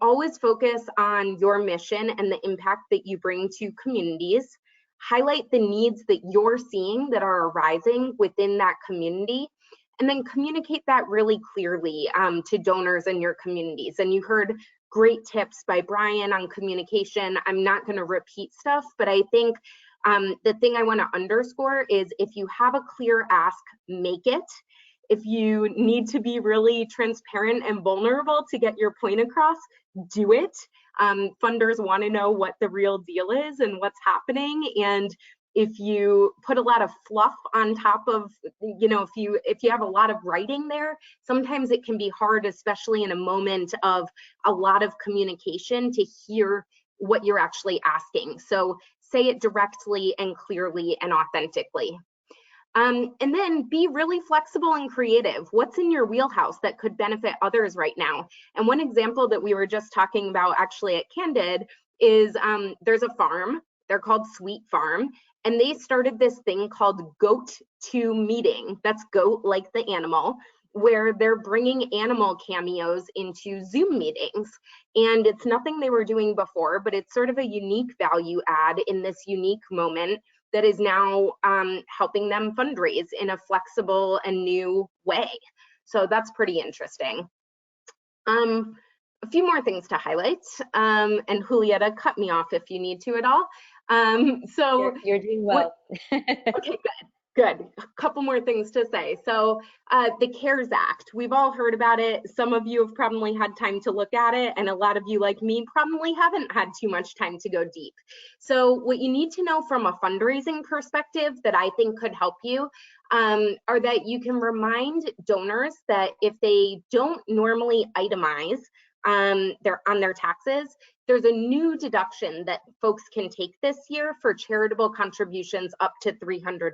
Always focus on your mission and the impact that you bring to communities. Highlight the needs that you're seeing that are arising within that community, and then communicate that really clearly to donors in your communities. And you heard great tips by Brian on communication. I'm not going to repeat stuff, but I think the thing I want to underscore is if you have a clear ask, make it. If you need to be really transparent and vulnerable to get your point across, do it. Funders want to know what the real deal is and what's happening. And if you put a lot of fluff on top of, if you have a lot of writing there, sometimes it can be hard, especially in a moment of a lot of communication, to hear what you're actually asking. So say it directly and clearly and authentically. And then be really flexible and creative. What's in your wheelhouse that could benefit others right now? And one example that we were just talking about actually at Candid is there's a farm, they're called Sweet Farm, and they started this thing called Goat to Meeting. That's goat like the animal, where they're bringing animal cameos into Zoom meetings. And it's nothing they were doing before, but it's sort of a unique value add in this unique moment that is now helping them fundraise in a flexible and new way. So that's pretty interesting. A few more things to highlight, and Julieta, cut me off if you need to at all. You're doing well. Okay, good. A couple more things to say. So the CARES Act, we've all heard about it. Some of you have probably had time to look at it, and a lot of you, like me, probably haven't had too much time to go deep. So what you need to know from a fundraising perspective that I think could help you are that you can remind donors that if they don't normally itemize on their taxes, there's a new deduction that folks can take this year for charitable contributions up to $300.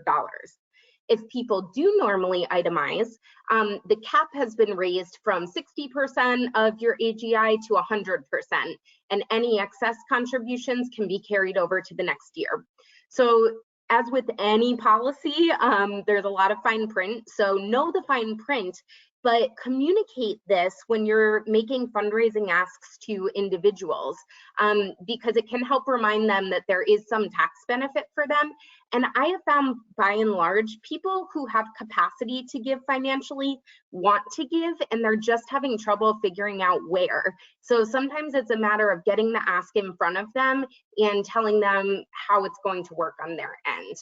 If people do normally itemize, the cap has been raised from 60% of your AGI to 100%, and any excess contributions can be carried over to the next year. So as with any policy, there's a lot of fine print, so know the fine print, but communicate this when you're making fundraising asks to individuals, because it can help remind them that there is some tax benefit for them. And I have found, by and large, people who have capacity to give financially want to give, and they're just having trouble figuring out where. So sometimes it's a matter of getting the ask in front of them and telling them how it's going to work on their end.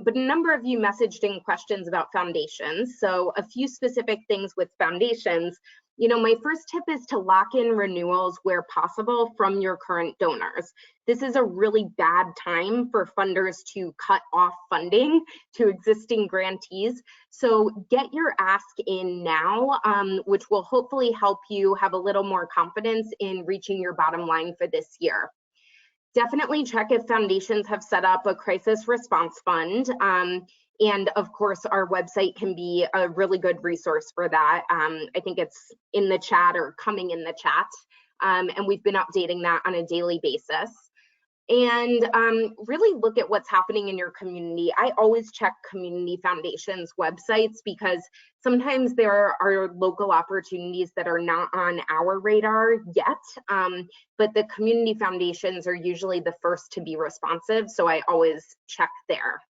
But a number of you messaged in questions about foundations. So a few specific things with foundations. You know, my first tip is to lock in renewals where possible from your current donors. This is a really bad time for funders to cut off funding to existing grantees. So get your ask in now, which will hopefully help you have a little more confidence in reaching your bottom line for this year. Definitely check if foundations have set up a crisis response fund. And of course, our website can be a really good resource for that. I think it's in the chat or coming in the chat. And we've been updating that on a daily basis. And really look at what's happening in your community. I always check community foundations websites because sometimes there are local opportunities that are not on our radar yet, but the community foundations are usually the first to be responsive, so I always check there.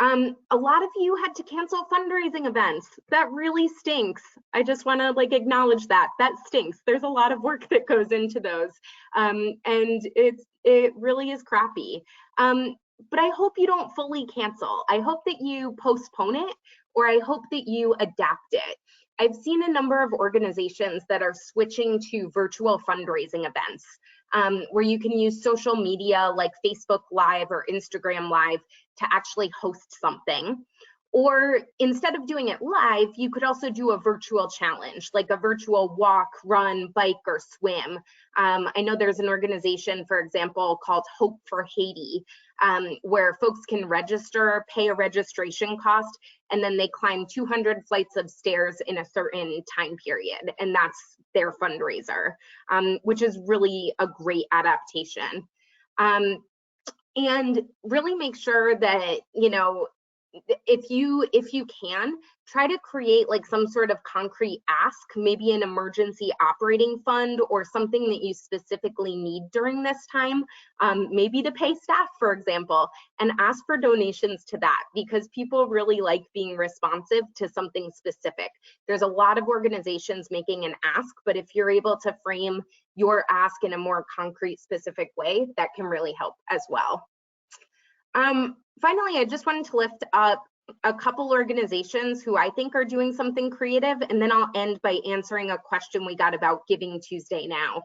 A lot of you had to cancel fundraising events. That really stinks. I just want to acknowledge that. That stinks. There's a lot of work that goes into those, and it really is crappy. But I hope you don't fully cancel. I hope that you postpone it, or I hope that you adapt it. I've seen a number of organizations that are switching to virtual fundraising events, where you can use social media like Facebook Live or Instagram Live to actually host something. Or instead of doing it live, you could also do a virtual challenge, like a virtual walk, run, bike, or swim. I know there's an organization, for example, called Hope for Haiti, where folks can register, pay a registration cost, and then they climb 200 flights of stairs in a certain time period, and that's their fundraiser, which is really a great adaptation. And really make sure that, you know, if you can, try to create some sort of concrete ask, maybe an emergency operating fund or something that you specifically need during this time, maybe to pay staff, for example, and ask for donations to that, because people really like being responsive to something specific. There's a lot of organizations making an ask, but if you're able to frame your ask in a more concrete, specific way, that can really help as well. Finally, I just wanted to lift up a couple organizations who I think are doing something creative, and then I'll end by answering a question we got about Giving Tuesday Now.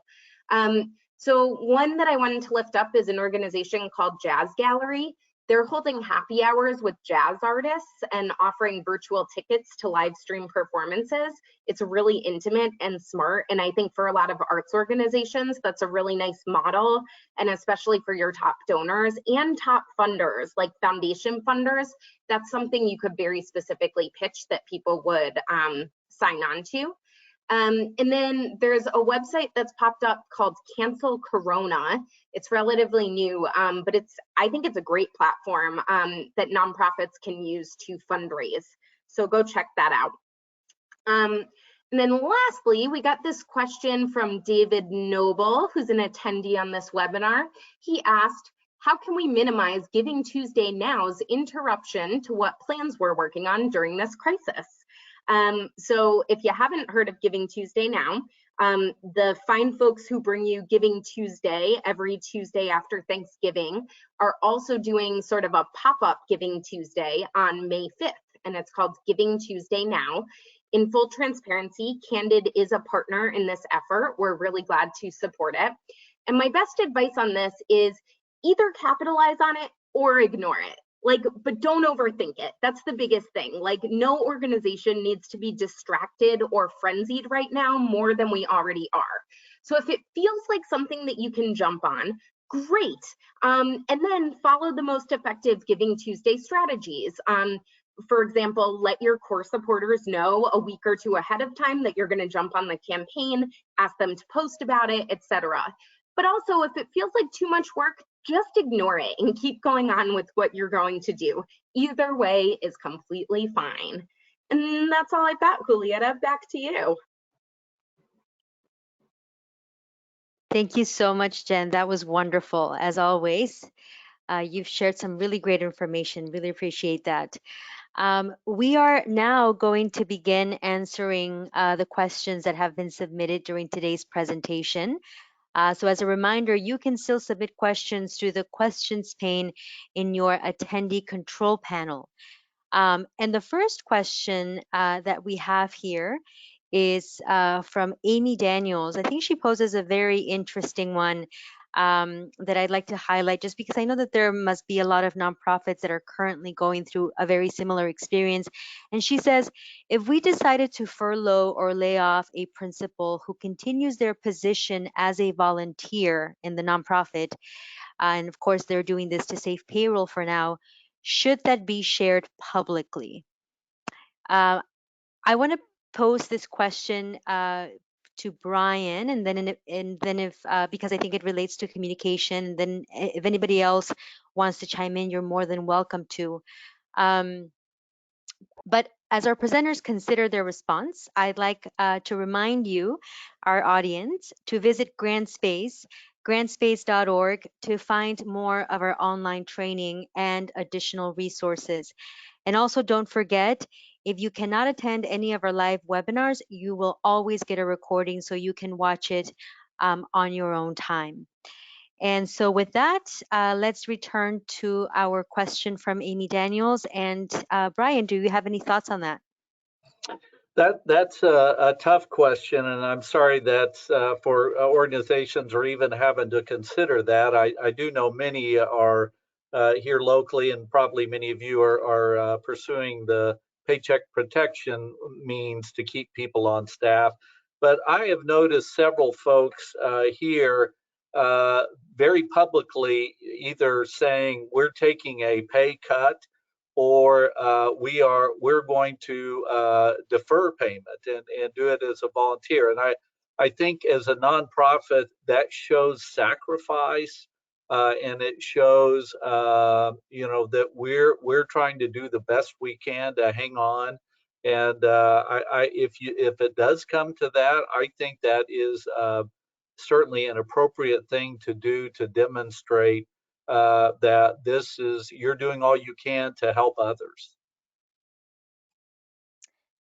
So one that I wanted to lift up is an organization called Jazz Gallery. They're holding happy hours with jazz artists and offering virtual tickets to live stream performances. It's really intimate and smart. And I think for a lot of arts organizations, that's a really nice model. And especially for your top donors and top funders, like foundation funders, that's something you could very specifically pitch that people would sign on to. And then there's a website that's popped up called Cancel Corona. It's relatively new, but I think it's a great platform that nonprofits can use to fundraise. So go check that out. And then lastly, we got this question from David Noble, who's an attendee on this webinar. He asked, how can we minimize Giving Tuesday Now's interruption to what plans we're working on during this crisis? So if you haven't heard of Giving Tuesday Now, the fine folks who bring you Giving Tuesday every Tuesday after Thanksgiving are also doing sort of a pop-up Giving Tuesday on May 5th, and it's called Giving Tuesday Now. In full transparency, Candid is a partner in this effort. We're really glad to support it. And my best advice on this is either capitalize on it or ignore it. But don't overthink it. That's the biggest thing. No organization needs to be distracted or frenzied right now more than we already are. So if it feels like something that you can jump on, great. And then follow the most effective Giving Tuesday strategies. For example, let your core supporters know a week or two ahead of time that you're going to jump on the campaign, ask them to post about it, etc. But also, if it feels like too much work, just ignore it and keep going on with what you're going to do. Either way is completely fine. And that's all I've got, Julieta. Back to you. Thank you so much, Jen. That was wonderful, as always. You've shared some really great information. Really appreciate that. We are now going to begin answering the questions that have been submitted during today's presentation. So as a reminder, you can still submit questions through the questions pane in your attendee control panel. And the first question that we have here is from Amy Daniels. I think she poses a very interesting one that I'd like to highlight, just because I know that there must be a lot of nonprofits that are currently going through a very similar experience. And she says, if we decided to furlough or lay off a principal who continues their position as a volunteer in the nonprofit, and of course they're doing this to save payroll for now, should that be shared publicly? I want to pose this question to Brian, and then if because I think it relates to communication, and then if anybody else wants to chime in, you're more than welcome to. But as our presenters consider their response, I'd like to remind you, our audience, to visit GrandSpace, grandspace.org, to find more of our online training and additional resources. And also don't forget, if you cannot attend any of our live webinars, you will always get a recording so you can watch it on your own time. And so with that, let's return to our question from Amy Daniels. And Brian, do you have any thoughts on that? That's a tough question, and I'm sorry that's for organizations or even having to consider that. I do know many are here locally, and probably many of you are pursuing the paycheck protection means to keep people on staff. But I have noticed several folks here very publicly either saying we're taking a pay cut, or we're going to defer payment and do it as a volunteer. And I think as a nonprofit, that shows sacrifice, and it shows that we're trying to do the best we can to hang on. And if it does come to that, I think that is certainly an appropriate thing to do to demonstrate that you're doing all you can to help others.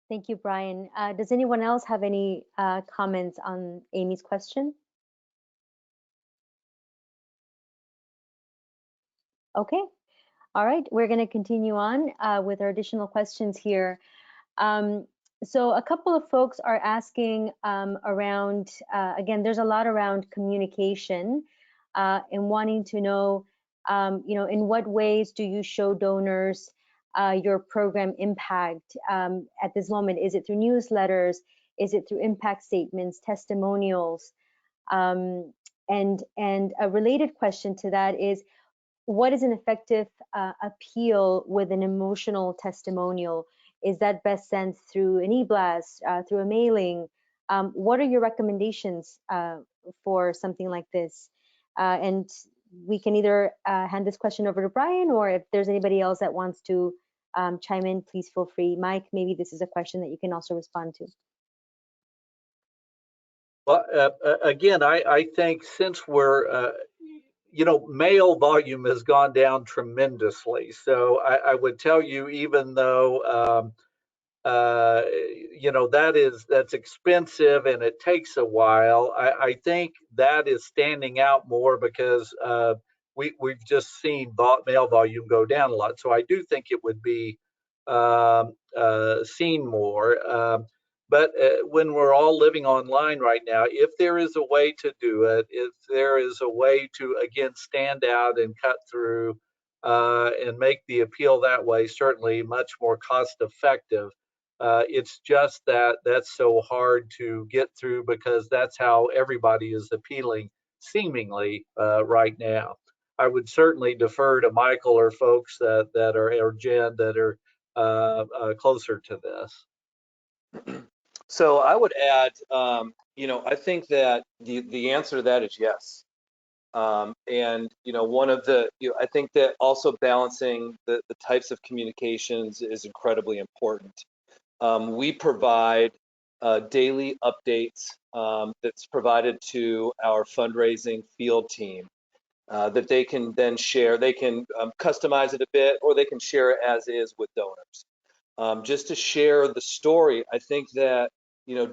Thank you, Brian. Does anyone else have any comments on Amy's question? Okay. All right, we're going to continue on with our additional questions here. So a couple of folks are asking around, again, there's a lot around communication and wanting to know In what ways do you show donors your program impact at this moment? Is it through newsletters? Is it through impact statements, testimonials? And a related question to that is, what is an effective appeal with an emotional testimonial? Is that best sent through an e-blast, through a mailing? What are your recommendations for something like this? And we can either hand this question over to Brian, or if there's anybody else that wants to chime in, please feel free. Mike, maybe this is a question that you can also respond to. Well, again, I think since we're, mail volume has gone down tremendously. So I would tell you, even though, that's expensive and it takes a while, I think that is standing out more because we've just seen mail volume go down a lot. So I do think it would be seen more. But when we're all living online right now, if there is a way to do it, if there is a way to, again, stand out and cut through and make the appeal that way, certainly much more cost effective. It's just that that's so hard to get through because that's how everybody is appealing, seemingly, right now. I would certainly defer to Michael or folks that are, or Jen, that are closer to this. So I would add, I think that the answer to that is yes. One of the, I think that also balancing the types of communications is incredibly important. We provide daily updates that's provided to our fundraising field team that they can then share. They can customize it a bit, or they can share it as is with donors. Just to share the story, I think that,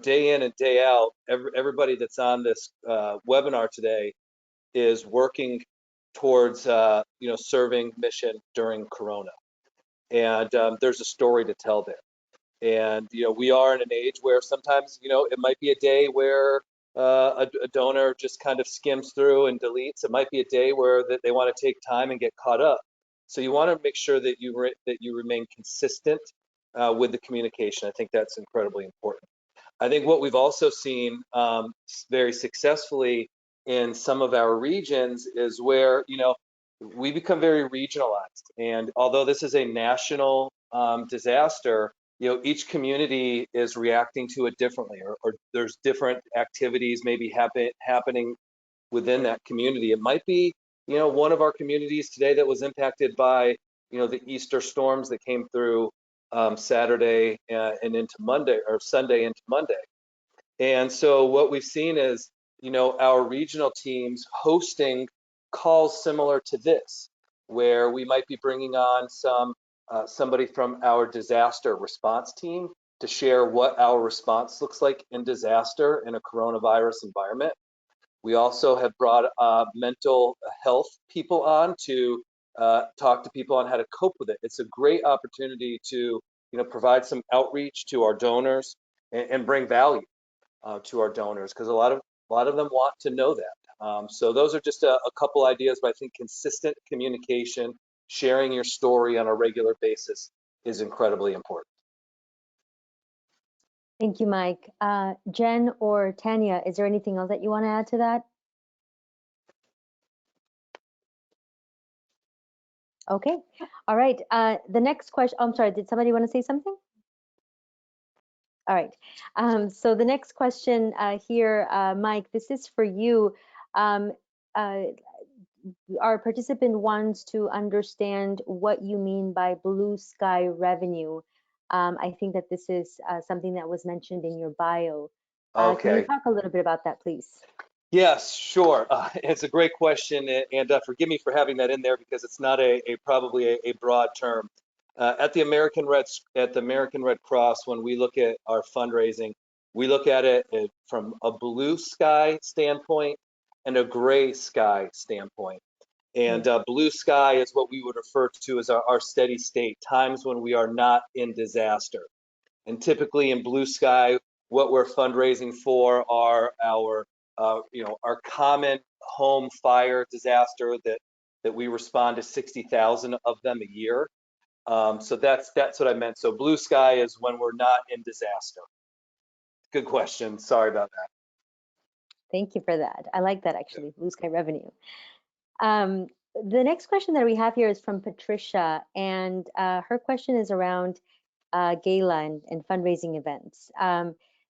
day in and day out, everybody that's on this webinar today is working towards, serving mission during Corona. And there's a story to tell there. And, we are in an age where sometimes, it might be a day where a donor just kind of skims through and deletes. It might be a day where they want to take time and get caught up. So you want to make sure that you remain consistent with the communication. I think that's incredibly important. I think what we've also seen very successfully in some of our regions is where, we become very regionalized. And although this is a national disaster, each community is reacting to it differently, or there's different activities maybe happening within that community. It might be, one of our communities today that was impacted by, the Easter storms that came through Saturday and into Monday, or Sunday into Monday. And so what we've seen is, our regional teams hosting calls similar to this, where we might be bringing on somebody from our disaster response team to share what our response looks like in disaster in a coronavirus environment. We also have brought mental health people on to talk to people on how to cope with it. It's a great opportunity to, provide some outreach to our donors and bring value to our donors, because a lot of them want to know that. So those are just a couple ideas, but I think consistent communication, sharing your story on a regular basis is incredibly important. Thank you, Mike. Jen or Tanya, is there anything else that you want to add to that? Okay, all right. The next question, I'm sorry, did somebody want to say something? All right, so the next question here, Mike, this is for you. Our participant wants to understand what you mean by blue sky revenue. I think that this is something that was mentioned in your bio. Okay. Can you talk a little bit about that, please? Yes, sure. It's a great question, and forgive me for having that in there because it's not probably a broad term. At the American Red Cross, when we look at our fundraising, we look at it from a blue sky standpoint and a gray sky standpoint. And blue sky is what we would refer to as our steady state, times when we are not in disaster. And typically in blue sky, what we're fundraising for are our common home fire disaster that that we respond to 60,000 of them a year. So that's what I meant. So blue sky is when we're not in disaster. Good question. Sorry about that. Thank you for that. I like that actually, blue sky revenue. The next question that we have here is from Patricia, and her question is around gala and fundraising events.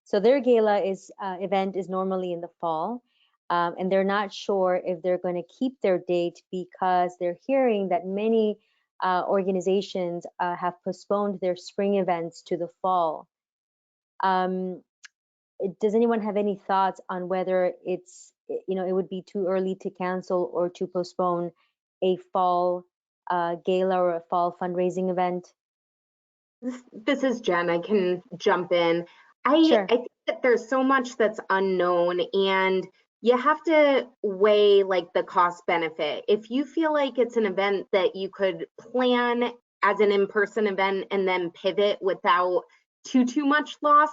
So their gala event is normally in the fall, and they're not sure if they're going to keep their date because they're hearing that many organizations have postponed their spring events to the fall. Does anyone have any thoughts on whether it's, it would be too early to cancel or to postpone a fall gala or a fall fundraising event? This is Jen. I can jump in. Sure. I think that there's so much that's unknown, and you have to weigh like the cost benefit. If you feel like it's an event that you could plan as an in-person event and then pivot without too much loss,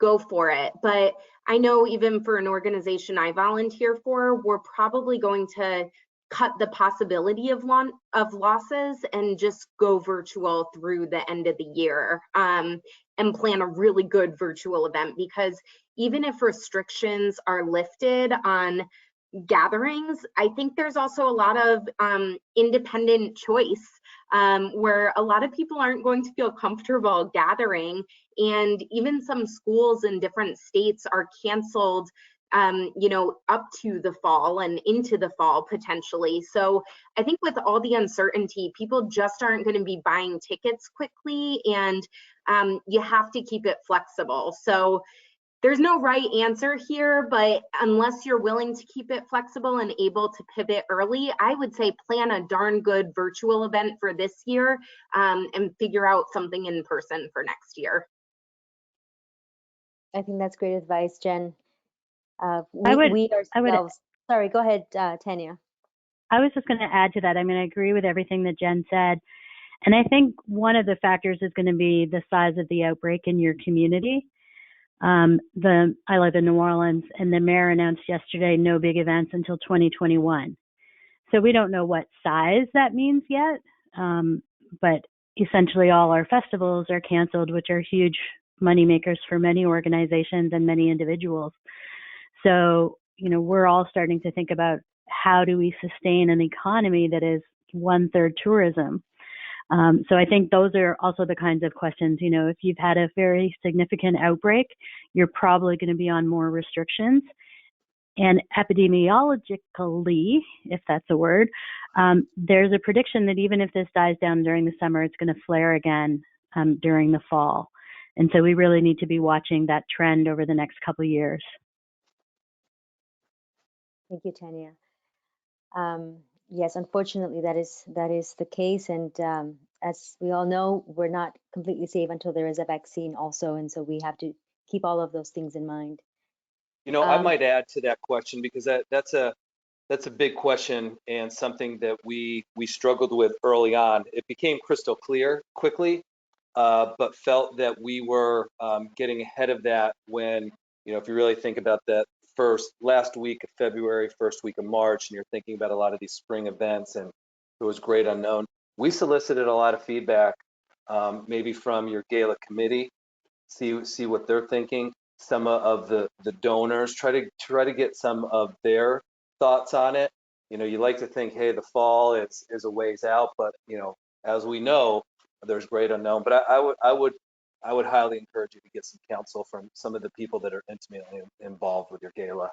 go for it. But I know even for an organization I volunteer for, we're probably going to cut the possibility of losses and just go virtual through the end of the year, and plan a really good virtual event, because even if restrictions are lifted on gatherings, I think there's also a lot of independent choice, where a lot of people aren't going to feel comfortable gathering, and even some schools in different states are canceled up to the fall and into the fall potentially. So I think with all the uncertainty, people just aren't going to be buying tickets quickly, and you have to keep it flexible. So there's no right answer here, but unless you're willing to keep it flexible and able to pivot early, I would say plan a darn good virtual event for this year, and figure out something in person for next year. I think that's great advice, Jen. I would Sorry, go ahead, Tanya. I was just going to add to that. I mean, I agree with everything that Jen said. And I think one of the factors is going to be the size of the outbreak in your community. I live in New Orleans, and the mayor announced yesterday no big events until 2021. So we don't know what size that means yet. But essentially all our festivals are canceled, which are huge moneymakers for many organizations and many individuals. So, we're all starting to think about how do we sustain an economy that is 1/3 tourism. So I think those are also the kinds of questions, if you've had a very significant outbreak, you're probably going to be on more restrictions. And epidemiologically, if that's a word, there's a prediction that even if this dies down during the summer, it's going to flare again during the fall. And so we really need to be watching that trend over the next couple of years. Thank you, Tanya. Yes, unfortunately, that is the case, and as we all know, we're not completely safe until there is a vaccine, also, and so we have to keep all of those things in mind. I might add to that question, because that's a big question and something that we struggled with early on. It became crystal clear quickly, but felt that we were getting ahead of that when, if you really think about that last week of February, first week of March, and you're thinking about a lot of these spring events, and it was great unknown. We solicited a lot of feedback, maybe from your gala committee, see what they're thinking. Some of the donors, try to get some of their thoughts on it. You like to think, hey, the fall is a ways out, but as we know, there's great unknown. But I would highly encourage you to get some counsel from some of the people that are intimately involved with your gala.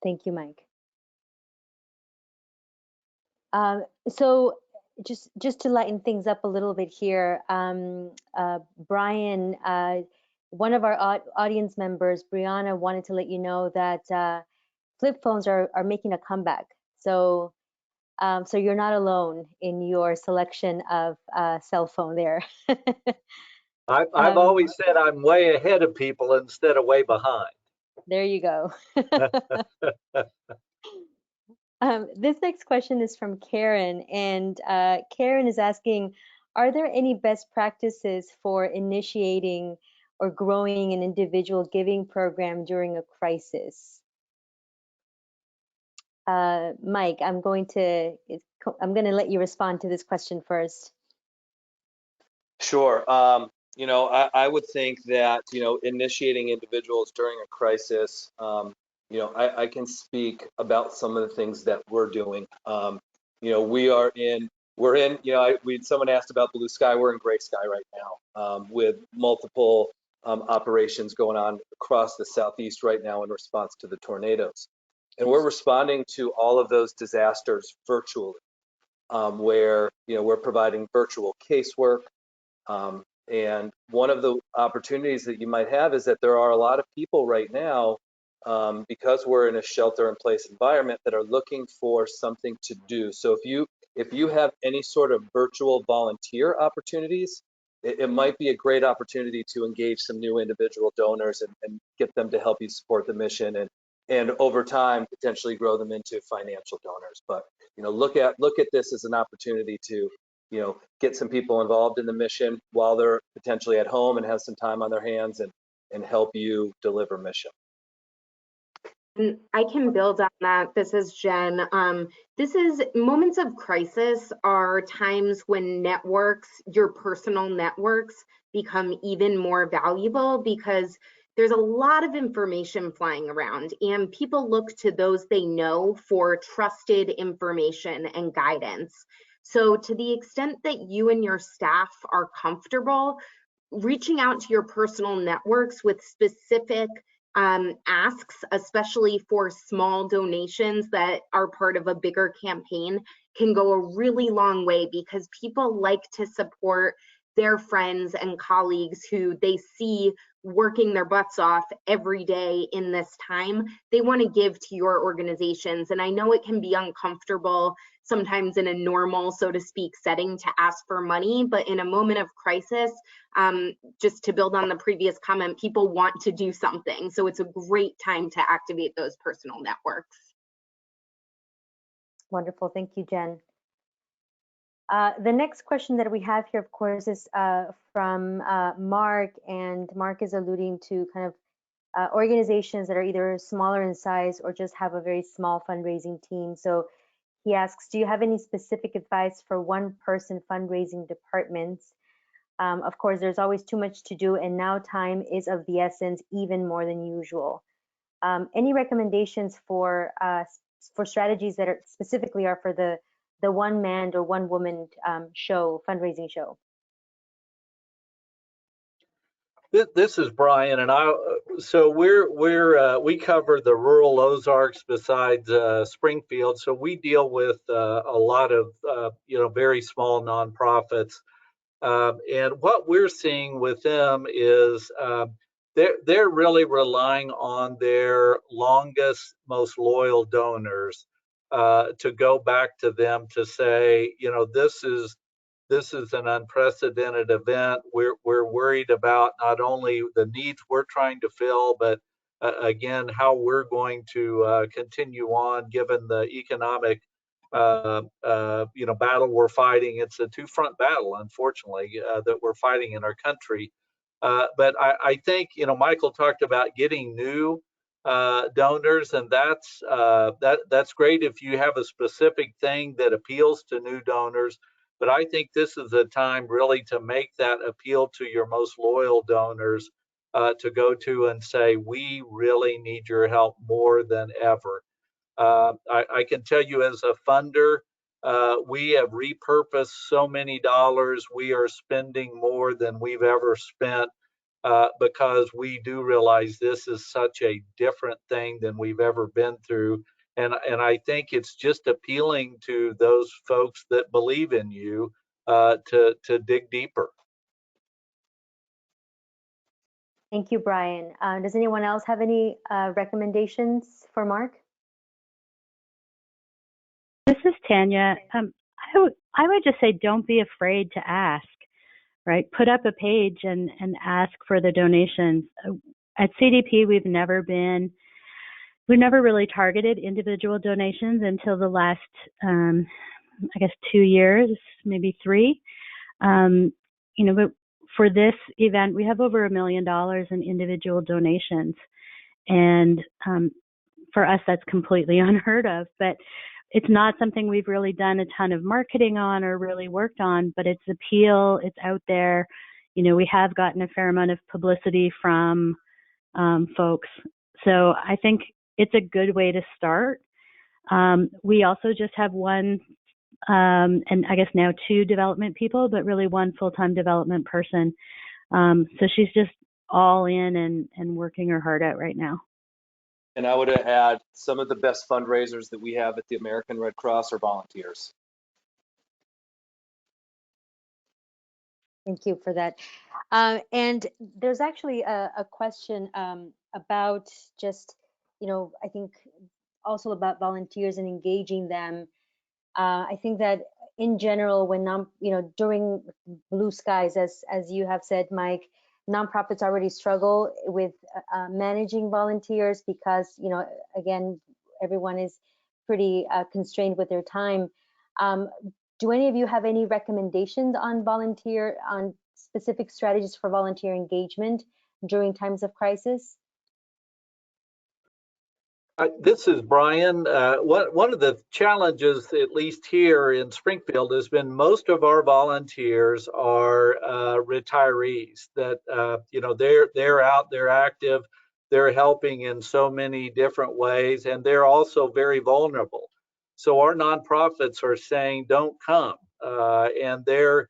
Thank you, Mike. So just to lighten things up a little bit here, Brian, one of our audience members, Brianna, wanted to let you know that flip phones are making a comeback. So so you're not alone in your selection of cell phone there. I've always said I'm way ahead of people instead of way behind. There you go. This next question is from Karen, and Karen is asking, are there any best practices for initiating or growing an individual giving program during a crisis? Mike, I'm going to let you respond to this question first. Sure. I would think that, initiating individuals during a crisis, I can speak about some of the things that we're doing. Someone asked about blue sky. We're in gray sky right now, with multiple operations going on across the Southeast right now in response to the tornadoes. And we're responding to all of those disasters virtually, where, we're providing virtual casework. And one of the opportunities that you might have is that there are a lot of people right now, because we're in a shelter-in-place environment, that are looking for something to do. So if you have any sort of virtual volunteer opportunities, it might be a great opportunity to engage some new individual donors and get them to help you support the mission, and over time potentially grow them into financial donors. But look at this as an opportunity to get some people involved in the mission while they're potentially at home and have some time on their hands, and help you deliver mission. And I can build on that. This is Jen. This is moments of crisis are times when networks, your personal networks, become even more valuable, because there's a lot of information flying around and people look to those they know for trusted information and guidance. So to the extent that you and your staff are comfortable reaching out to your personal networks with specific asks, especially for small donations that are part of a bigger campaign, can go a really long way, because people like to support their friends and colleagues who they see working their butts off every day in this time. They want to give to your organizations. And I know it can be uncomfortable sometimes in a normal, so to speak, setting to ask for money, but in a moment of crisis, just to build on the previous comment, people want to do something. So it's a great time to activate those personal networks. Wonderful. Thank you, Jen. The next question that we have here, of course, is from Mark, and Mark is alluding to kind of organizations that are either smaller in size or just have a very small fundraising team. So he asks, do you have any specific advice for one-person fundraising departments? Of course, there's always too much to do, and now time is of the essence, even more than usual. Any recommendations for strategies that are specifically are for the one-man or one-woman fundraising show? This is Brian, and so we cover the rural Ozarks besides Springfield. So we deal with a lot of very small nonprofits, and what we're seeing with them is they're really relying on their longest, most loyal donors to go back to them to say, this is an unprecedented event. We're worried about not only the needs we're trying to fill, but again, how we're going to continue on given the economic battle we're fighting. It's a two-front battle, unfortunately, that we're fighting in our country. But I think, Michael talked about getting new donors, and that's great if you have a specific thing that appeals to new donors. But I think this is the time really to make that appeal to your most loyal donors, to go to and say, we really need your help more than ever. I can tell you as a funder, we have repurposed so many dollars. We are spending more than we've ever spent because we do realize this is such a different thing than we've ever been through. And I think it's just appealing to those folks that believe in you to dig deeper. Thank you, Brian. Does anyone else have any recommendations for Mark? This is Tanya. I would just say don't be afraid to ask, right? Put up a page and ask for the donations. At CDP, we've never really targeted individual donations until the last, 2 years, maybe 3. But for this event, we have over $1 million in individual donations. And for us, that's completely unheard of, but it's not something we've really done a ton of marketing on or really worked on, but its appeal, it's out there. You know, we have gotten a fair amount of publicity from folks. So I think it's a good way to start. We also just have one, and I guess now 2 development people, but really 1 full-time development person. So she's just all in and working her heart out right now. And I would add, some of the best fundraisers that we have at the American Red Cross are volunteers. Thank you for that. And there's actually a question about just, you know, I think also about volunteers and engaging them. I think that in general, when during blue skies, as you have said, Mike, nonprofits already struggle with managing volunteers because, you know, again, everyone is pretty constrained with their time. Do any of you have any recommendations on specific strategies for volunteer engagement during times of crisis? This is Brian. One of the challenges, at least here in Springfield, has been most of our volunteers are retirees. That you know, they're out, they're active, they're helping in so many different ways, and they're also very vulnerable. So our nonprofits are saying, "Don't come," and they're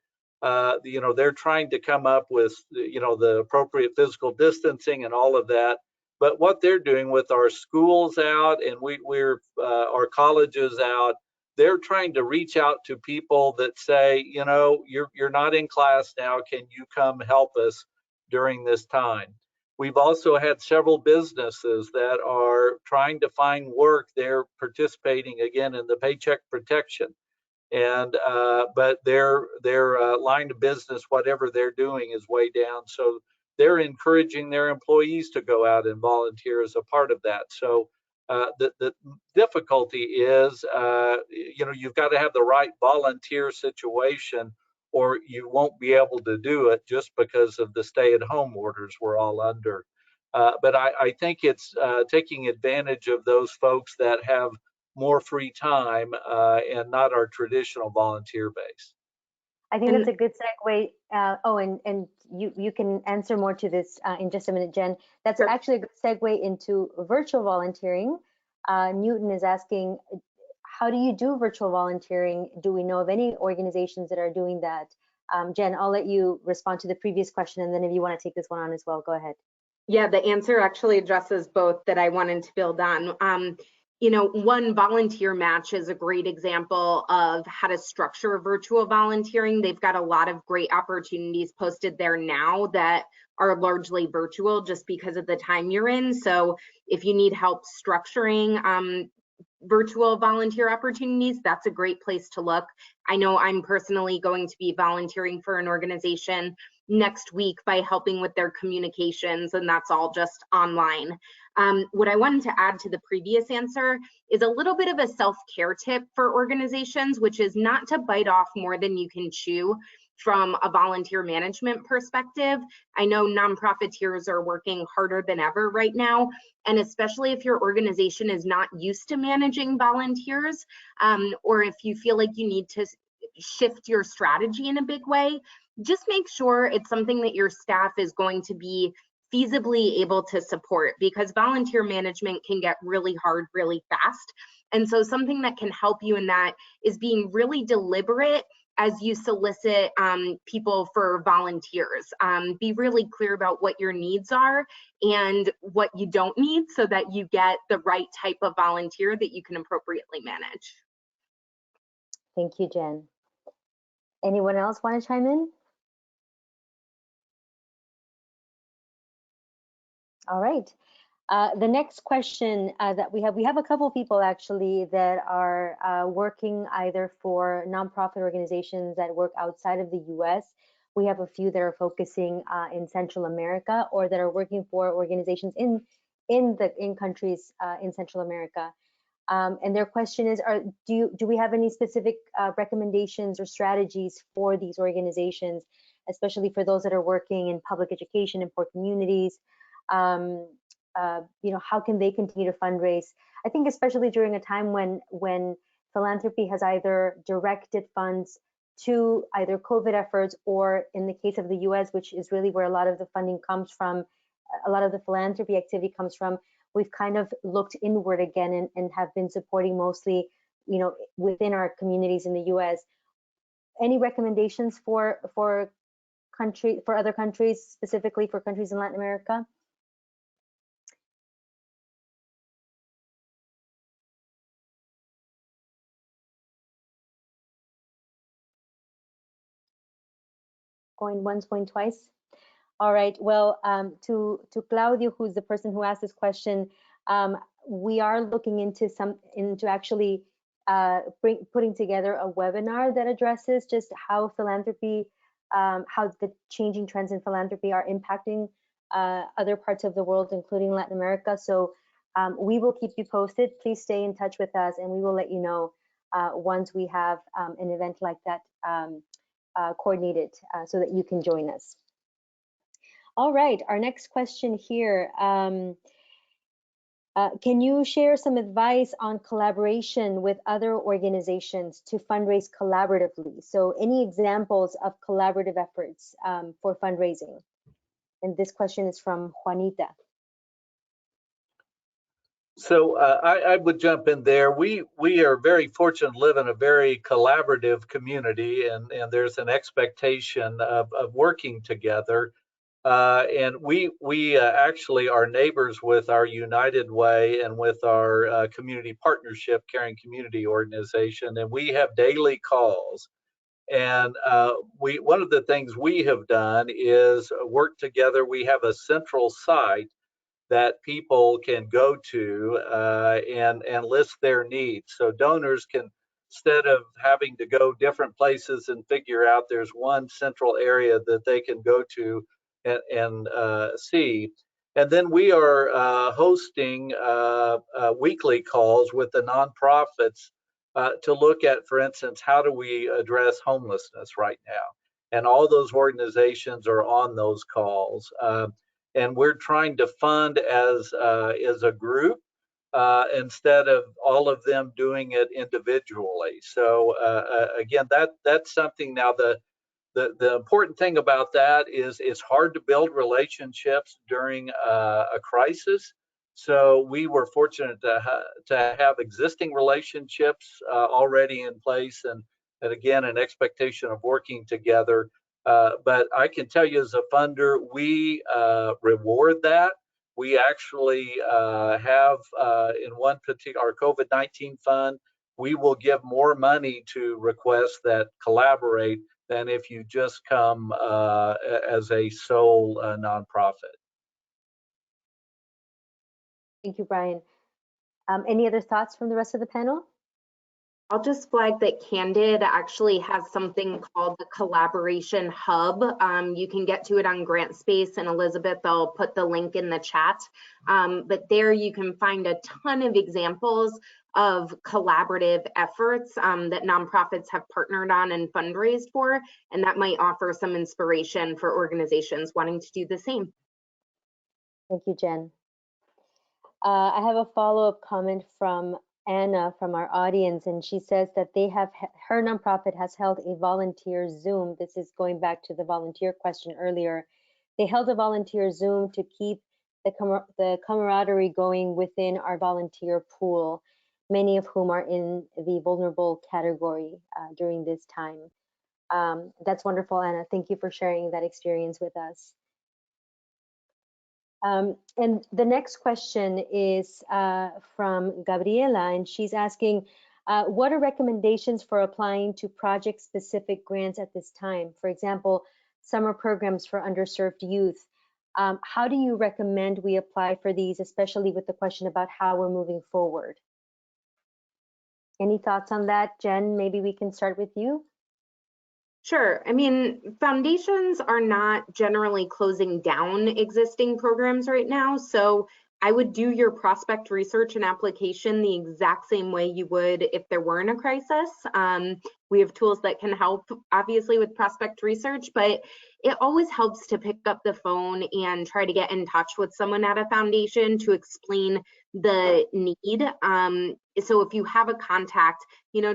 you know, they're trying to come up with, you know, the appropriate physical distancing and all of that. But what they're doing with our schools out and we're our colleges out, they're trying to reach out to people that say, you know, you're not in class now. Can you come help us during this time? We've also had several businesses that are trying to find work. They're participating again in the paycheck protection, and but their line of business, whatever they're doing, is way down. So they're encouraging their employees to go out and volunteer as a part of that. So the difficulty is, you know, you've got to have the right volunteer situation, or you won't be able to do it just because of the stay-at-home orders we're all under. But I think it's taking advantage of those folks that have more free time and not our traditional volunteer base. I think that's a good segue. Oh, and you can answer more to this in just a minute, Jen. That's Sure. actually a good segue into virtual volunteering. Newton is asking, how do you do virtual volunteering? Do we know of any organizations that are doing that? Jen, I'll let you respond to the previous question, and then if you want to take this one on as well, go ahead. Yeah, the answer actually addresses both that I wanted to build on. You know, one, volunteer match is a great example of how to structure virtual volunteering. They've got a lot of great opportunities posted there now that are largely virtual just because of the time you're in. So if you need help structuring virtual volunteer opportunities, that's a great place to look. I know I'm personally going to be volunteering for an organization next week by helping with their communications, and that's all just online. What I wanted to add to the previous answer is a little bit of a self-care tip for organizations, which is not to bite off more than you can chew from a volunteer management perspective. I know nonprofiteers are working harder than ever right now, and especially if your organization is not used to managing volunteers, or if you feel like you need to shift your strategy in a big way, just make sure it's something that your staff is going to be feasibly able to support, because volunteer management can get really hard really fast. And so something that can help you in that is being really deliberate as you solicit people for volunteers. Be really clear about what your needs are and what you don't need, so that you get the right type of volunteer that you can appropriately manage. Thank you, Jen. Anyone else want to chime in? All right. The next question that we have a couple of people actually that are working either for nonprofit organizations that work outside of the US. We have a few that are focusing in Central America, or that are working for organizations in countries in Central America. And their question is, do we have any specific recommendations or strategies for these organizations, especially for those that are working in public education in poor communities? how can they continue to fundraise? I think especially during a time when philanthropy has either directed funds to either COVID efforts, or in the case of the US, which is really where a lot of the funding comes from, a lot of the philanthropy activity comes from, we've kind of looked inward again and have been supporting mostly, within our communities in the US. Any recommendations for other countries, specifically for countries in Latin America? Going once, going twice. All right. Well, to Claudio, who's the person who asked this question, we are looking into actually putting together a webinar that addresses just how philanthropy, how the changing trends in philanthropy are impacting other parts of the world, including Latin America. So we will keep you posted. Please stay in touch with us, and we will let you know once we have an event like that coordinated so that you can join us. All right, our next question here. Can you share some advice on collaboration with other organizations to fundraise collaboratively? So any examples of collaborative efforts for fundraising? And this question is from Juanita. So I would jump in there. We are very fortunate to live in a very collaborative community, and there's an expectation of working together. And we actually are neighbors with our United Way and with our community partnership, Caring Community Organization, and we have daily calls. And one of the things we have done is work together. We have a central site that people can go to and list their needs. So donors can, instead of having to go different places and figure out, there's one central area that they can go to and see. And then we are hosting weekly calls with the nonprofits to look at, for instance, how do we address homelessness right now? And all those organizations are on those calls. And we're trying to fund as a group instead of all of them doing it individually. So again, that's something. Now the important thing about that is it's hard to build relationships during a crisis. So we were fortunate to have existing relationships already in place, and again, an expectation of working together. But I can tell you, as a funder, we reward that. We actually have in one particular, our COVID-19 fund, we will give more money to requests that collaborate than if you just come as a sole nonprofit. Thank you, Brian. Any other thoughts from the rest of the panel? I'll just flag that Candid actually has something called the Collaboration Hub. You can get to it on GrantSpace, and Elizabeth, I'll put the link in the chat. But there you can find a ton of examples of collaborative efforts that nonprofits have partnered on and fundraised for, and that might offer some inspiration for organizations wanting to do the same. Thank you, Jen. I have a follow-up comment from Anna from our audience, and she says that her nonprofit has held a volunteer Zoom. This is going back to the volunteer question earlier. They held a volunteer Zoom to keep the camaraderie going within our volunteer pool, many of whom are in the vulnerable category during this time. That's wonderful, Anna. Thank you for sharing that experience with us. And the next question is from Gabriela, and she's asking, what are recommendations for applying to project-specific grants at this time? For example, summer programs for underserved youth. How do you recommend we apply for these, especially with the question about how we're moving forward? Any thoughts on that? Jen, maybe we can start with you. Sure. I mean, foundations are not generally closing down existing programs right now. So I would do your prospect research and application the exact same way you would if there weren't a crisis. We have tools that can help, obviously, with prospect research, but it always helps to pick up the phone and try to get in touch with someone at a foundation to explain the need. So if you have a contact,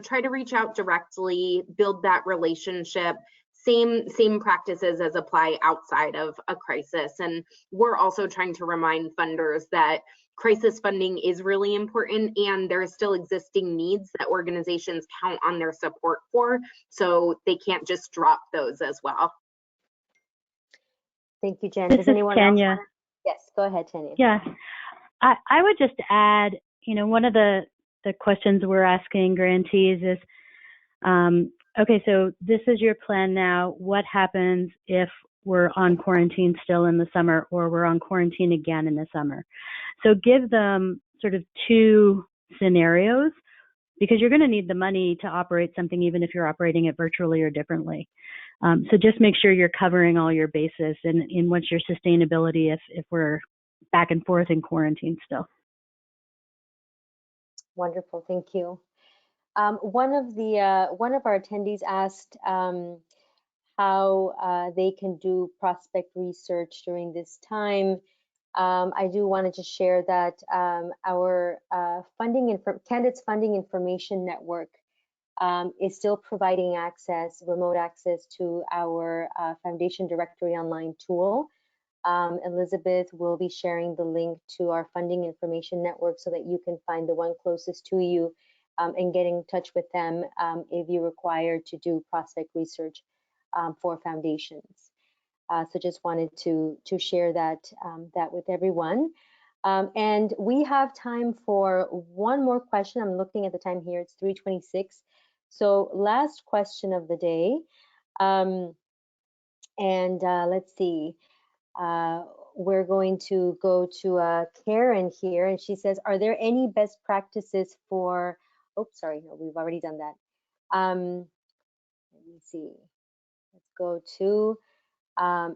try to reach out directly, build that relationship. Same practices as apply outside of a crisis. And we're also trying to remind funders that crisis funding is really important, and there are still existing needs that organizations count on their support for, so they can't just drop those as well. Thank you, Jen. This Does is anyone Tanya. else? Yes, go ahead, Tanya. Yeah, I would just add, one of the questions we're asking grantees is, okay, so this is your plan now. What happens if we're on quarantine still in the summer, or we're on quarantine again in the summer? So give them sort of two scenarios, because you're going to need the money to operate something, even if you're operating it virtually or differently. So just make sure you're covering all your bases in what's your sustainability if we're back and forth in quarantine still. Wonderful, thank you. One of our attendees asked how they can do prospect research during this time. I do want to just share that our Candid's Funding Information Network is still providing remote access to our Foundation Directory online tool. Elizabeth will be sharing the link to our Funding Information Network so that you can find the one closest to you and get in touch with them if you're required to do prospect research for foundations. So just wanted to share that with everyone. And we have time for one more question. I'm looking at the time here, it's 3:26. So last question of the day. Let's see. We're going to go to Karen here, and she says, are there any best practices for, sorry, no, we've already done that. Let me see. Let's go to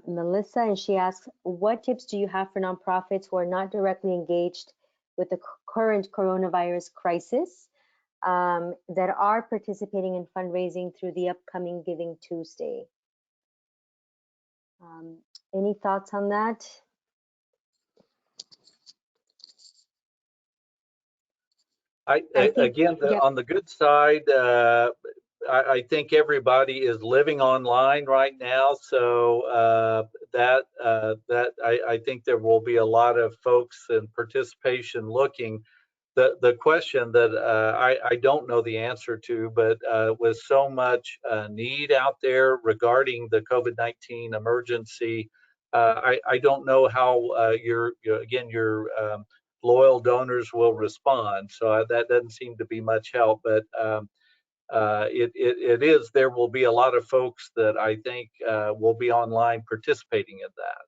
Melissa, and she asks, what tips do you have for nonprofits who are not directly engaged with the current coronavirus crisis that are participating in fundraising through the upcoming Giving Tuesday? Any thoughts on that? On the good side, I think everybody is living online right now, so I think there will be a lot of folks in participation looking. The question that I don't know the answer to, but with so much need out there regarding the COVID-19 emergency, I don't know how your loyal donors will respond. So that doesn't seem to be much help, but there will be a lot of folks that I think will be online participating in that.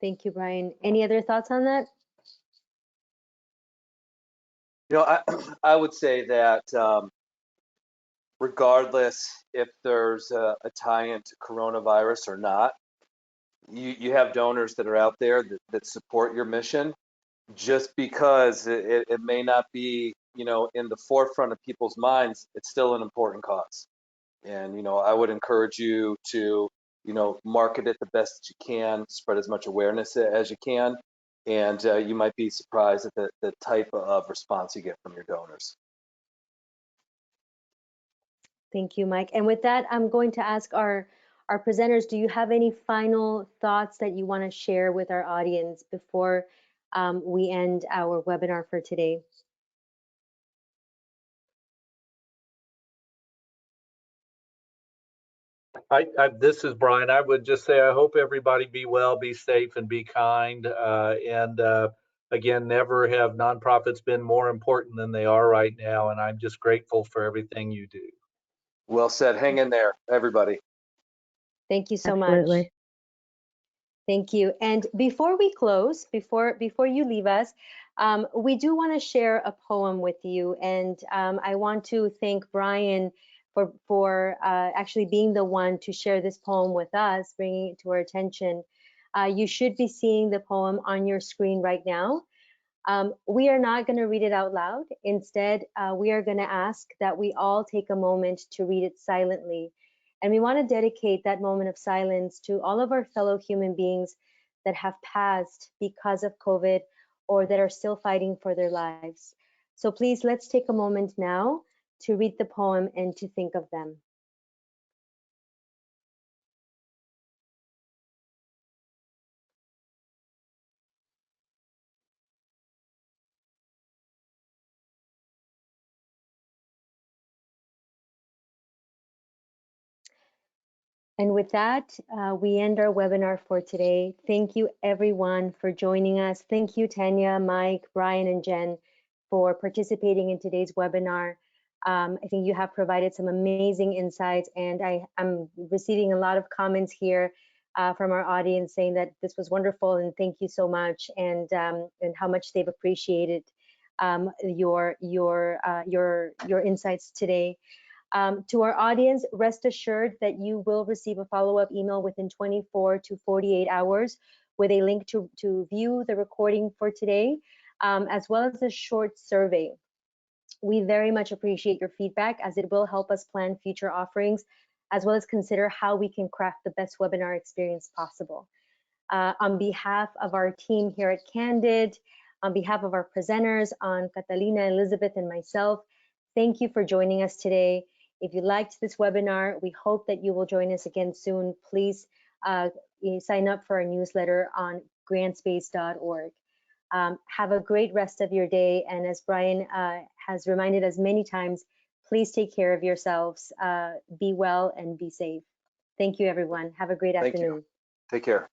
Thank you, Brian. Any other thoughts on that? I would say that regardless if there's a tie-in to coronavirus or not, you have donors that are out there that support your mission. Just because it may not be, in the forefront of people's minds, it's still an important cause. And, I would encourage you to, market it the best that you can, spread as much awareness as you can, and you might be surprised at the type of response you get from your donors. Thank you, Mike. And with that, I'm going to ask our presenters, do you have any final thoughts that you want to share with our audience before we end our webinar for today? This is Brian. I would just say I hope everybody be well, be safe, and be kind. And again, never have nonprofits been more important than they are right now. And I'm just grateful for everything you do. Well said. Hang in there, everybody. Thank you so Absolutely. much. Thank you. And before we close, before you leave us, we do want to share a poem with you. And I want to thank Brian for actually being the one to share this poem with us, bringing it to our attention. You should be seeing the poem on your screen right now. We are not going to read it out loud. Instead, we are going to ask that we all take a moment to read it silently. And we want to dedicate that moment of silence to all of our fellow human beings that have passed because of COVID or that are still fighting for their lives. So please, let's take a moment now to read the poem and to think of them. And with that, we end our webinar for today. Thank you everyone for joining us. Thank you, Tanya, Mike, Brian, and Jen for participating in today's webinar. I think you have provided some amazing insights, and I'm receiving a lot of comments here from our audience saying that this was wonderful and thank you so much, and how much they've appreciated your insights today. To our audience, rest assured that you will receive a follow-up email within 24 to 48 hours with a link to view the recording for today, as well as a short survey. We very much appreciate your feedback, as it will help us plan future offerings, as well as consider how we can craft the best webinar experience possible. On behalf of our team here at Candid, on behalf of our presenters, on Catalina, Elizabeth, and myself, thank you for joining us today. If you liked this webinar, we hope that you will join us again soon. Please sign up for our newsletter on grantspace.org. Have a great rest of your day. And as Brian has reminded us many times, please take care of yourselves. Be well and be safe. Thank you, everyone. Have a great afternoon. Thank you. Take care.